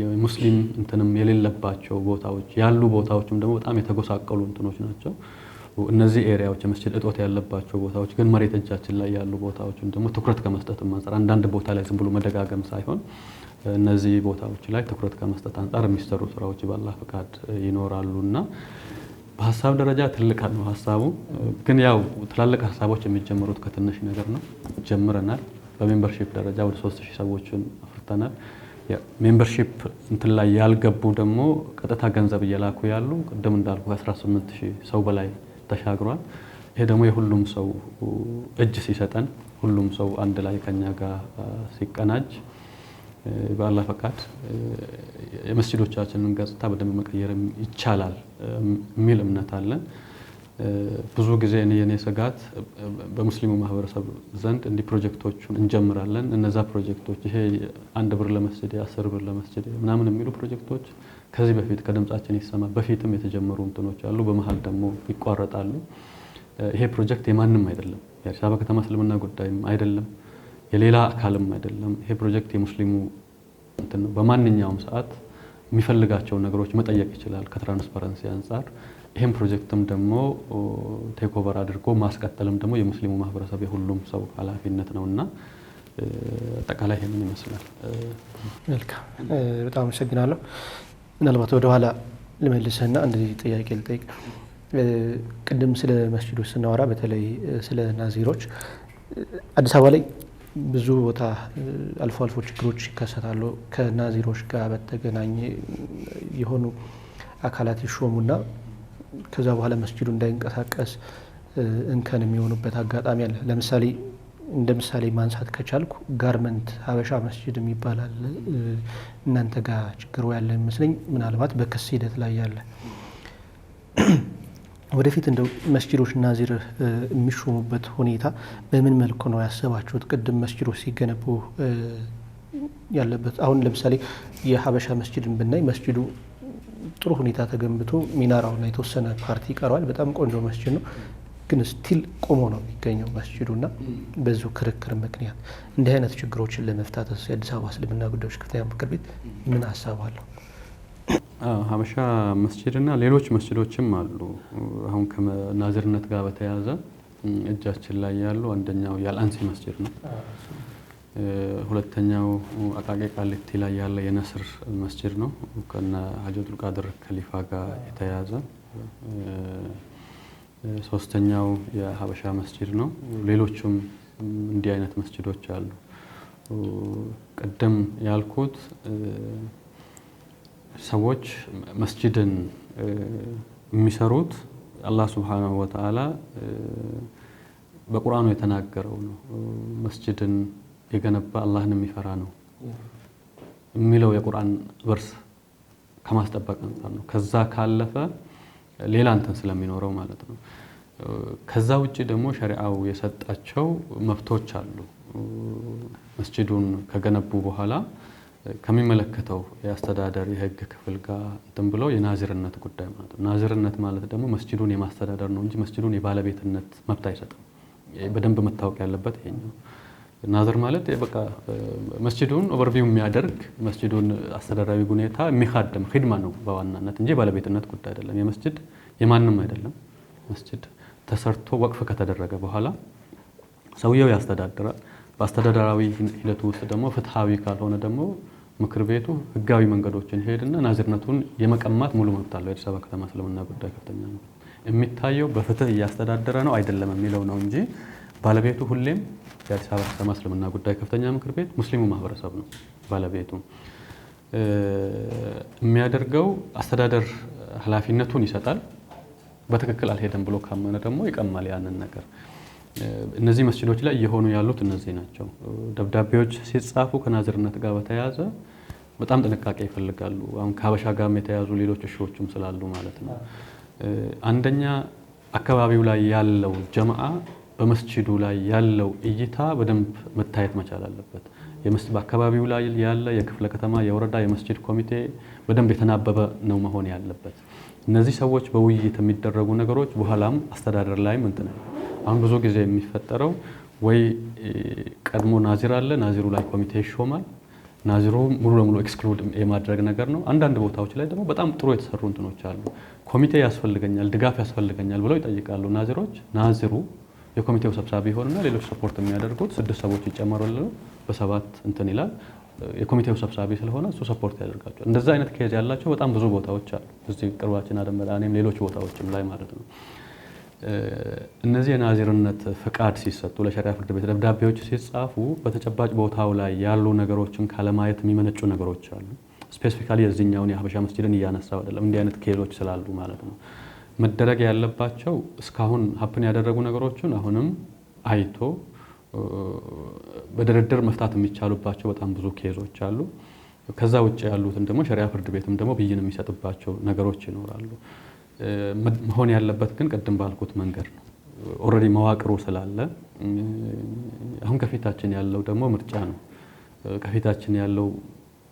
የሙስሊም እንትንም የሌለባቸው ቦታዎች ያሉ ቦታዎችም ደግሞ በጣም የተጎሳቀሉ እንትኖች ናቸው። እነዚህ ኤሪያዎች የመስጂድ እጦት ያለባቸው ቦታዎች ግን መሬት እጃችን ላይ ያሉ ቦታዎችን ደግሞ ትኩረት ከመስጠት አንፃር አንዳንድ ቦታ ላይ ዝም ብሎ መደጋገም ሳይሆን እነዚህ ቦታዎች ላይ ትኩረት ከመስጠት አንፃር የሚሰሩ ስራዎች በአላህ ፈቃድ ይኖራሉና በሐሳብ ደረጃ ትልቅ ነው ሐሳቡ። ግን ያው ትላልቅ ሐሳቦች የሚጀምሩት ከትንሽ ነገር ነው። ጀምረናል። በሜምበርሺፕ ደረጃ ወደ 3000 ሰዎችን አፍርተናል። ሜምበርሺፕ እንትን ላይ ያልገቡ ደግሞ ቀጥታ ገንዘብ እየላኩ ያሉ ቅድም እንዳልኩ 18000 ሰው በላይ ተሻግሯል። ይሄ ደግሞ የሁሉም ሰው እጅ ሲሰጠን ሁሉም ሰው አንድ ላይ ከኛ ጋር ሲቀናጅ በአላህ ፈቃድ የመስጂዶቻችንን ገጽታ በደንብ መቀየር ይቻላል የሚል እምነት አለን። ብዙ ጊዜ የኔ ስጋት በሙስሊሙ ማህበረሰብ ዘንድ እንዲህ ፕሮጀክቶችን እንጀምራለን። እነዛ ፕሮጀክቶች ይሄ 1 ብር ለመስጂድ 10 ብር ለመስጂድ ምናምን የሚሉ ፕሮጀክቶች ከዚህ በፊት ከድምጻችን ይሰማ በፊትም የተጀመሩ እንትኖች አሉ። በመሃል ደግሞ ይቋረጣሉ። ይሄ ፕሮጀክት የማንም አይደለም። የአዲስ አበባ ከተማ እስልምና ጉዳይም አይደለም፣ የሌላ አካልም አይደለም። ይሄ ፕሮጀክት የሙስሊሙ እንትን ነው። በማንኛውም ሰዓት የሚፈልጋቸው ነገሮች መጠየቅ ይችላል ከትራንስፓረንሲ አንፃር። ይሄን ፕሮጀክትም ደግሞ ቴክ ኦቨር አድርጎ ማስቀጠልም ደግሞ የሙስሊሙ ማህበረሰብ የሁሉም ሰው ኃላፊነት ነውና አጠቃላይ ይሄንን ይመስላል። መልካም፣ በጣም አመሰግናለሁ። ምናልባት ወደ ኋላ ልመልስና አንድ ጥያቄ ልጠይቅ። ቅድም ስለ መስጂዶች ስናወራ በተለይ ስለ ናዚሮች አዲስ አበባ ላይ ብዙ ቦታ አልፎ አልፎ ችግሮች ይከሰታሉ። ከናዚሮች ጋር በተገናኘ የሆኑ አካላት ይሾሙና ከዛ በኋላ መስጂዱ እንዳይንቀሳቀስ እንከን የሚሆኑበት አጋጣሚ አለ። ለምሳሌ እንደ ምሳሌ ማንሳት ከቻልኩ ጋርመንት ሀበሻ መስጂድ የሚባላል እናንተ ጋር ችግሩ ያለ ይመስለኝ፣ ምናልባት በክስ ሂደት ላይ ያለ። ወደፊት እንደው መስጂዶች ናዚር የሚሾሙበት ሁኔታ በምን መልኩ ነው ያሰባችሁት? ቅድም መስጂዶች ሲገነቡ ያለበት አሁን ለምሳሌ የሀበሻ መስጂድን ብናይ መስጂዱ ጥሩ ሁኔታ ተገንብቶ ሚናራውና የተወሰነ ፓርቲ ይቀረዋል። በጣም ቆንጆ መስጂድ ነው፣ ግን ስቲል ቆሞ ነው የሚገኘው መስጂዱና በዚሁ ክርክር ምክንያት እንዲህ አይነት ችግሮችን ለመፍታት የአዲስ አበባ እስልምና ጉዳዮች ከፍተኛ ምክር ቤት ምን ሀሳብ አለው? ሀበሻ መስጂድና ሌሎች መስጂዶችም አሉ። አሁን ከናዚርነት ጋር በተያያዘ እጃችን ላይ ያሉ አንደኛው የአልአንሲ መስጂድ ነው። ሁለተኛው አቃቂ ቃሊቲ ላይ ያለ የነስር መስጂድ ነው ከነ ሀጂ አብዱል ቃድር ከሊፋ ጋር የተያያዘ። ሶስተኛው የሀበሻ መስጂድ ነው። ሌሎችም እንዲህ አይነት መስጂዶች አሉ። ቀደም ያልኩት ሰዎች መስጂድን የሚሰሩት አላህ ሱብሓነሁ ወተዓላ በቁርአኑ የተናገረው ነው። መስጂድን የገነባ አላህን የሚፈራ ነው የሚለው የቁርአን ቨርስ ከማስጠበቅ አንፃር ነው። ከዛ ካለፈ ሌላ እንትን ስለሚኖረው ማለት ነው። ከዛ ውጪ ደግሞ ሸሪዓው የሰጣቸው መብቶች አሉ። መስጂዱን ከገነቡ በኋላ ከሚመለከተው የአስተዳደር የህግ ክፍል ጋር እንትን ብለው የናዚርነት ጉዳይ ማለት ነው። ናዚርነት ማለት ደግሞ መስጂዱን የማስተዳደር ነው እንጂ መስጂዱን የባለቤትነት መብት አይሰጥም። በደንብ መታወቅ ያለበት ይሄኛው። ናዝር ማለት በቃ መስጂዱን ኦቨርቪው የሚያደርግ መስጂዱን አስተዳደራዊ ሁኔታ የሚካደም ኺድማ ነው በዋናነት እንጂ ባለቤትነት ጉዳይ አይደለም። የመስጂድ የማንም አይደለም። መስጂድ ተሰርቶ ወቅፍ ከተደረገ በኋላ ሰውየው ያስተዳድራል። በአስተዳደራዊ ሂደቱ ውስጥ ደግሞ ፍትሃዊ ካልሆነ ደግሞ ምክር ቤቱ ህጋዊ መንገዶችን ሄድና ናዚርነቱን የመቀማት ሙሉ መብት አለው። የአዲስ አበባ ከተማ እስልምና ጉዳይ ከፍተኛ ነው የሚታየው በፍትህ እያስተዳደረ ነው አይደለም የሚለው ነው እንጂ ባለቤቱ ሁሌም የአዲስ አበባ ከተማ እስልምና ጉዳይ ከፍተኛ ምክር ቤት ሙስሊሙ ማህበረሰብ ነው ባለቤቱ። የሚያደርገው አስተዳደር ኃላፊነቱን ይሰጣል። በትክክል አልሄደም ብሎ ካመነ ደግሞ ይቀማል ያንን ነገር። እነዚህ መስጂዶች ላይ እየሆኑ ያሉት እነዚህ ናቸው። ደብዳቤዎች ሲጻፉ ከናዚርነት ጋር በተያያዘ በጣም ጥንቃቄ ይፈልጋሉ። አሁን ከሀበሻ ጋርም የተያዙ ሌሎች እሾዎችም ስላሉ ማለት ነው። አንደኛ አካባቢው ላይ ያለው ጀማዓ በመስጂዱ ላይ ያለው እይታ በደንብ መታየት መቻል አለበት። በአካባቢው ላይ ያለ የክፍለ ከተማ የወረዳ የመስጂድ ኮሚቴ በደንብ የተናበበ ነው መሆን ያለበት። እነዚህ ሰዎች በውይይት የሚደረጉ ነገሮች በኋላም አስተዳደር ላይ እንትን ነው። አሁን ብዙ ጊዜ የሚፈጠረው ወይ ቀድሞ ናዚር አለ፣ ናዚሩ ላይ ኮሚቴ ይሾማል። ናዚሩ ሙሉ ለሙሉ ኤክስክሉድ የማድረግ ነገር ነው። አንዳንድ ቦታዎች ላይ ደግሞ በጣም ጥሩ የተሰሩ እንትኖች አሉ። ኮሚቴ ያስፈልገኛል፣ ድጋፍ ያስፈልገኛል ብለው ይጠይቃሉ ናዚሮች። ናዚሩ የኮሚቴው ሰብሳቢ ሆነና ሌሎች ሰፖርት የሚያደርጉት 6 ሰዎች ይጨመሩልን በ7 እንትን ይላል። የኮሚቴው ሰብሳቢ ስለሆነ እሱ ሰፖርት ያደርጋቸዋል። እንደዛ አይነት ኬዝ ያላቸው በጣም ብዙ ቦታዎች አሉ። እዚህ ቅርባችን አደመዳኔም ሌሎች ቦታዎችም ላይ ማለት ነው። እነዚህ የናዚርነት ፍቃድ ሲሰጡ ለሸሪዓ ፍርድ ቤት ደብዳቤዎች ሲጻፉ በተጨባጭ ቦታው ላይ ያሉ ነገሮችን ካለማየት የሚመነጩ ነገሮች አሉ። ስፔሲፊካሊ የዚህኛውን የሀበሻ መስጂድን እያነሳው አይደለም፣ እንዲህ አይነት ኬዞች ስላሉ ማለት ነው። መደረግ ያለባቸው እስካሁን ሀፕን ያደረጉ ነገሮችን አሁንም አይቶ በድርድር መፍታት የሚቻሉባቸው በጣም ብዙ ኬዞች አሉ። ከዛ ውጭ ያሉትን ደግሞ ሸሪዓ ፍርድ ቤትም ደግሞ ብይን የሚሰጥባቸው ነገሮች ይኖራሉ። መሆን ያለበት ግን ቅድም ባልኩት መንገድ ነው። ኦልሬዲ መዋቅሩ ስላለ አሁን ከፊታችን ያለው ደግሞ ምርጫ ነው። ከፊታችን ያለው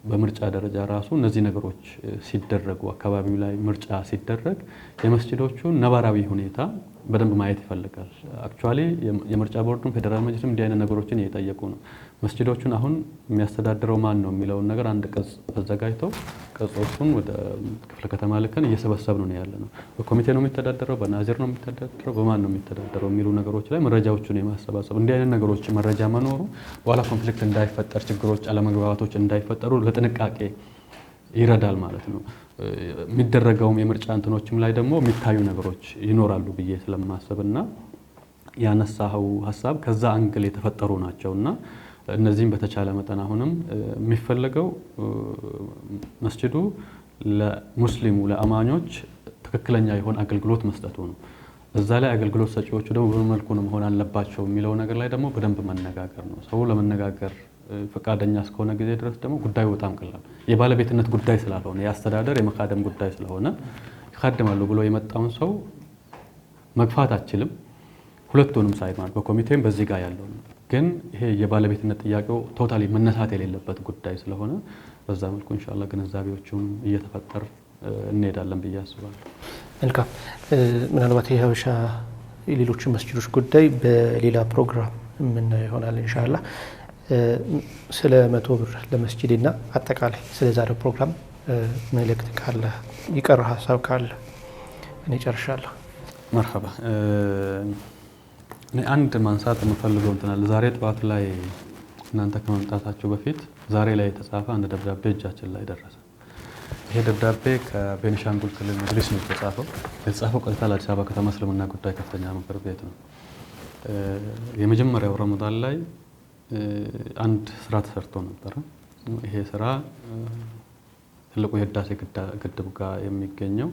በምርጫ ደረጃ ራሱ እነዚህ ነገሮች ሲደረጉ አካባቢው ላይ ምርጫ ሲደረግ የመስጂዶቹን ነባራዊ ሁኔታ በደንብ ማየት ይፈልጋል። አክቹአሊ የምርጫ ቦርዱን ፌደራል መጅሊስም እንዲህ አይነት ነገሮችን እየጠየቁ ነው። መስጂዶቹን አሁን የሚያስተዳድረው ማን ነው የሚለውን ነገር አንድ ቅጽ አዘጋጅተው ቅጾቹን ወደ ክፍለ ከተማ ልከን እየሰበሰብን ነው ያለ ነው። በኮሚቴ ነው የሚተዳደረው፣ በናዚር ነው የሚተዳደረው፣ በማን ነው የሚተዳደረው የሚሉ ነገሮች ላይ መረጃዎቹን የማሰባሰብ እንዲህ አይነት ነገሮች መረጃ መኖሩ በኋላ ኮንፍሊክት እንዳይፈጠር፣ ችግሮች፣ አለመግባባቶች እንዳይፈጠሩ ለጥንቃቄ ይረዳል ማለት ነው። የሚደረገውም የምርጫ እንትኖችም ላይ ደግሞ የሚታዩ ነገሮች ይኖራሉ ብዬ ስለማስብና ያነሳው ሐሳብ ከዛ አንግል የተፈጠሩ ናቸውና እነዚህም በተቻለ መጠን አሁንም የሚፈልገው መስጂዱ ለሙስሊሙ ለአማኞች ትክክለኛ የሆነ አገልግሎት መስጠቱ ነው። እዛ ላይ አገልግሎት ሰጪዎቹ ደግሞ በምን መልኩ ነው መሆን አለባቸው የሚለው ነገር ላይ ደግሞ በደንብ መነጋገር ነው። ሰው ለመነጋገር ፈቃደኛ እስከሆነ ጊዜ ድረስ ደግሞ ጉዳዩ በጣም ቀላል የባለቤትነት ጉዳይ ስላልሆነ የአስተዳደር የመካደም ጉዳይ ስለሆነ ይካደማሉ ብሎ የመጣውን ሰው መግፋት አችልም። ሁለቱንም ሳይድ ማለት በኮሚቴም በዚህ ጋር ያለው ግን ይሄ የባለቤትነት ጥያቄው ቶታሊ መነሳት የሌለበት ጉዳይ ስለሆነ በዛ መልኩ ኢንሻአላህ ግንዛቤዎቹን እየተፈጠረ እንሄዳለን ብዬ አስባለሁ። መልካም። ምናልባት የሀበሻ የሌሎች መስጂዶች ጉዳይ በሌላ ፕሮግራም የምናየው ይሆናል ኢንሻአላህ። ስለ 100 ብር ለመስጂድና አጠቃላይ ስለ ዛሬው ፕሮግራም መልእክት ካለ ይቀር ሀሳብ ካለ እኔ ጨርሻለሁ። መርሐባ። እኔ አንድ ማንሳት የምፈልገው እንትን ዛሬ ጠዋት ላይ እናንተ ከመምጣታችሁ በፊት ዛሬ ላይ የተጻፈ አንድ ደብዳቤ እጃችን ላይ ደረሰ። ይሄ ደብዳቤ ከቤኒሻንጉል ክልል መጅሊስ ነው የተጻፈው ቀጥታ ለአዲስ አበባ ከተማ እስልምና ጉዳይ ከፍተኛ ምክር ቤት ነው። የመጀመሪያው ረመዳን ላይ አንድ ስራ ተሰርቶ ነበር። ይሄ ስራ ትልቁ የህዳሴ ግድብ ጋር የሚገኘው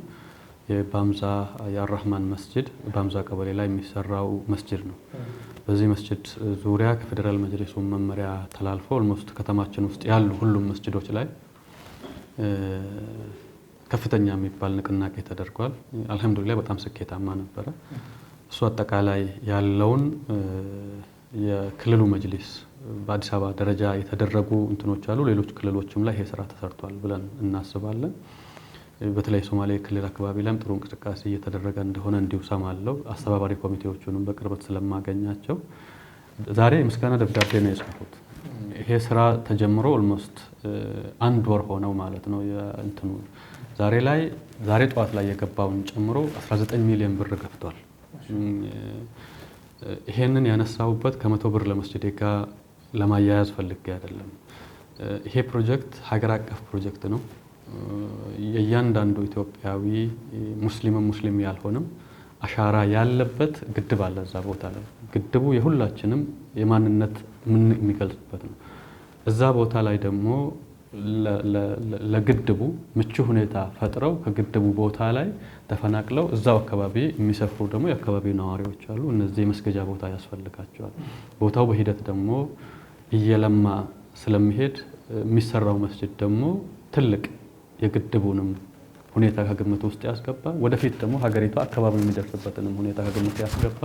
የባምዛ የአራህማን መስጂድ ባምዛ ቀበሌ ላይ የሚሰራው መስጂድ ነው። በዚህ መስጂድ ዙሪያ ከፌደራል መጅሊሱ መመሪያ ተላልፎ ኦልሞስት ከተማችን ውስጥ ያሉ ሁሉም መስጂዶች ላይ ከፍተኛ የሚባል ንቅናቄ ተደርጓል። አልহামዱሊላህ በጣም ስኬታማ ነበረ። እሱ አጠቃላይ ያለውን የክልሉ መጅሊስ በአዲስ አበባ ደረጃ የተደረጉ እንትኖች አሉ። ሌሎች ክልሎችም ላይ ይሄ ስራ ተሰርቷል ብለን እናስባለን። በተለይ ሶማሌ ክልል አካባቢ ላይም ጥሩ እንቅስቃሴ እየተደረገ እንደሆነ እንዲሁ ሰማለሁ። አስተባባሪ ኮሚቴዎቹንም በቅርበት ስለማገኛቸው ዛሬ ምስጋና ደብዳቤ ነው የጻፉት። ይሄ ስራ ተጀምሮ ኦልሞስት አንድ ወር ሆነው ማለት ነው። እንትኑ ዛሬ ጠዋት ላይ የገባውን ጨምሮ 19 ሚሊዮን ብር ገፍቷል። ይሄንን ያነሳውበት ከ100 ብር ለመስጂድ ጋር ለማያያዝ ፈልጌ አይደለም። ይሄ ፕሮጀክት ሀገር አቀፍ ፕሮጀክት ነው። የእያንዳንዱ ኢትዮጵያዊ ሙስሊም ያልሆነም አሻራ ያለበት ግድብ አለ እዛ ቦታ ላይ። ግድቡ የሁላችንም የማንነት የሚገልጽበት ነው። እዛ ቦታ ላይ ደግሞ ለግድቡ ምቹ ሁኔታ ፈጥረው ከግድቡ ቦታ ላይ ተፈናቅለው እዛው አካባቢ የሚሰፍሩ ደግሞ የአካባቢው ነዋሪዎች አሉ። እነዚህ የመስገጃ ቦታ ያስፈልጋቸዋል። ቦታው በሂደት ደግሞ እየለማ ስለሚሄድ የሚሰራው መስጂድ ደግሞ ትልቅ የግድቡንም ሁኔታ ከግምት ውስጥ ያስገባ ወደፊት ደግሞ ሀገሪቷ አካባቢ የሚደርስበትንም ሁኔታ ከግምት ያስገባ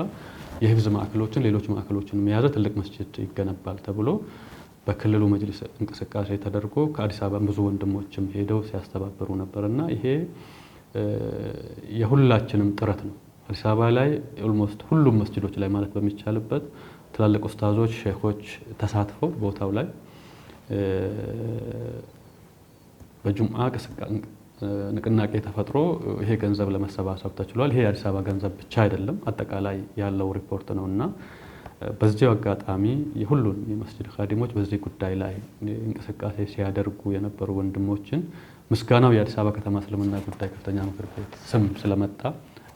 የህፍዝ ማዕከሎችን ሌሎች ማዕከሎችን የያዘ ትልቅ መስጂድ ይገነባል ተብሎ በክልሉ መጅሊስ እንቅስቃሴ ተደርጎ ከአዲስ አበባ ብዙ ወንድሞችም ሄደው ሲያስተባበሩ ነበርና ይሄ የሁላችንም ጥረት ነው። አዲስ አበባ ላይ ኦልሞስት ሁሉም መስጂዶች ላይ ማለት በሚቻልበት ትላልቅ ኡስታዞች ሼኾች ተሳትፈው ቦታው ላይ በጁምዓ ንቅናቄ ተፈጥሮ ይሄ ገንዘብ ለመሰባሰብ ተችሏል። ይሄ የአዲስ አበባ ገንዘብ ብቻ አይደለም፣ አጠቃላይ ያለው ሪፖርት ነውና በዚህ አጋጣሚ የሁሉን የመስጂድ ኻዲሞች በዚህ ጉዳይ ላይ እንቅስቃሴ ሲያደርጉ የነበሩ ወንድሞችን ምስጋናው የአዲስ አበባ ከተማ እስልምና ጉዳይ ከፍተኛ ምክር ቤት ስም ስለመጣ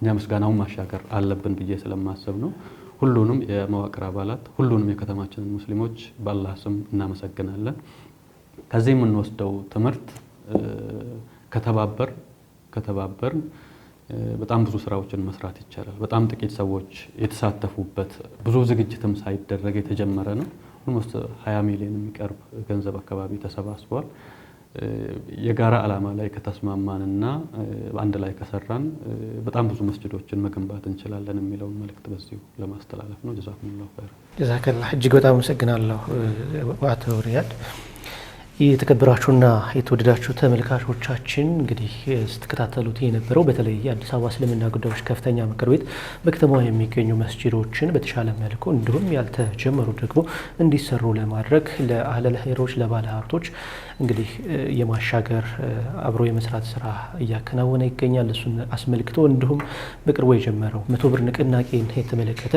እኛ ምስጋናውን ማሻገር አለብን ብዬ ስለማሰብ ነው። ሁሉንም የመዋቅር አባላት ሁሉንም የከተማችንን ሙስሊሞች በአላህ ስም እናመሰግናለን። ከዚህ የምንወስደው ትምህርት ከተባበርን በጣም ብዙ ስራዎችን መስራት ይቻላል። በጣም ጥቂት ሰዎች የተሳተፉበት ብዙ ዝግጅትም ሳይደረግ የተጀመረ ነው። ኦልሞስት 20 ሚሊዮን የሚቀርብ ገንዘብ አካባቢ ተሰባስቧል። የጋራ ዓላማ ላይ ከተስማማንና አንድ ላይ ከሰራን በጣም ብዙ መስጂዶችን መገንባት እንችላለን የሚለውን መልእክት በዚሁ ለማስተላለፍ ነው። ጀዛኩሙላሁ ኸይር። ጀዛከላህ። እጅግ በጣም አመሰግናለሁ አቶ ሪያድ። የተከበራችሁና የተወደዳችሁ ተመልካቾቻችን እንግዲህ ስትከታተሉት የነበረው በተለይ የአዲስ አበባ እስልምና ጉዳዮች ከፍተኛ ምክር ቤት በከተማዋ የሚገኙ መስጂዶችን በተሻለ መልኩ እንዲሁም ያልተጀመሩ ደግሞ እንዲሰሩ ለማድረግ ለአህለል ኸይሮች ለባለ ሀብቶች እንግዲህ የማሻገር አብሮ የመስራት ስራ እያከናወነ ይገኛል። እሱን አስመልክቶ እንዲሁም በቅርቡ የጀመረው 100 ብር ንቅናቄን የተመለከተ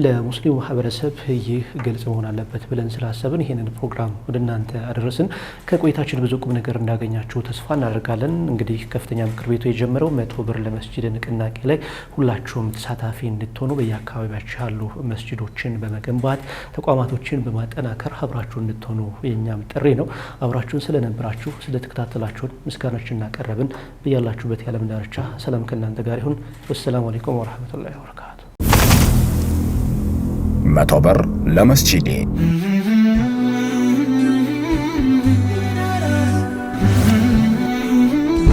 ለሙስሊሙ ማህበረሰብ ይህ ግልጽ መሆን አለበት ብለን ስላሰብን ይሄንን ፕሮግራም ወደ እናንተ አደረስን። ከቆይታችን ብዙ ቁም ነገር እንዳገኛችሁ ተስፋ እናደርጋለን። እንግዲህ ከፍተኛ ምክር ቤቱ የጀመረው 100 ብር ለመስጂድ ንቅናቄ ላይ ሁላችሁም ተሳታፊ እንድትሆኑ በየአካባቢያችሁ ያሉ መስጂዶችን በመገንባት ተቋማቶችን በማጠናከር አብራችሁ እንድትሆኑ የኛም ጥሪ ነው። አብራችሁን ስለነበራችሁ ስለተከታተላችሁን ምስጋናችን እናቀረብን። በያላችሁበት የዓለም ዳርቻ ሰላም ከእናንተ ጋር ይሁን። ወሰላሙ አለይኩም ወራህመቱላሂ ወበረካቱ። 100 ብር ለመስጂዴ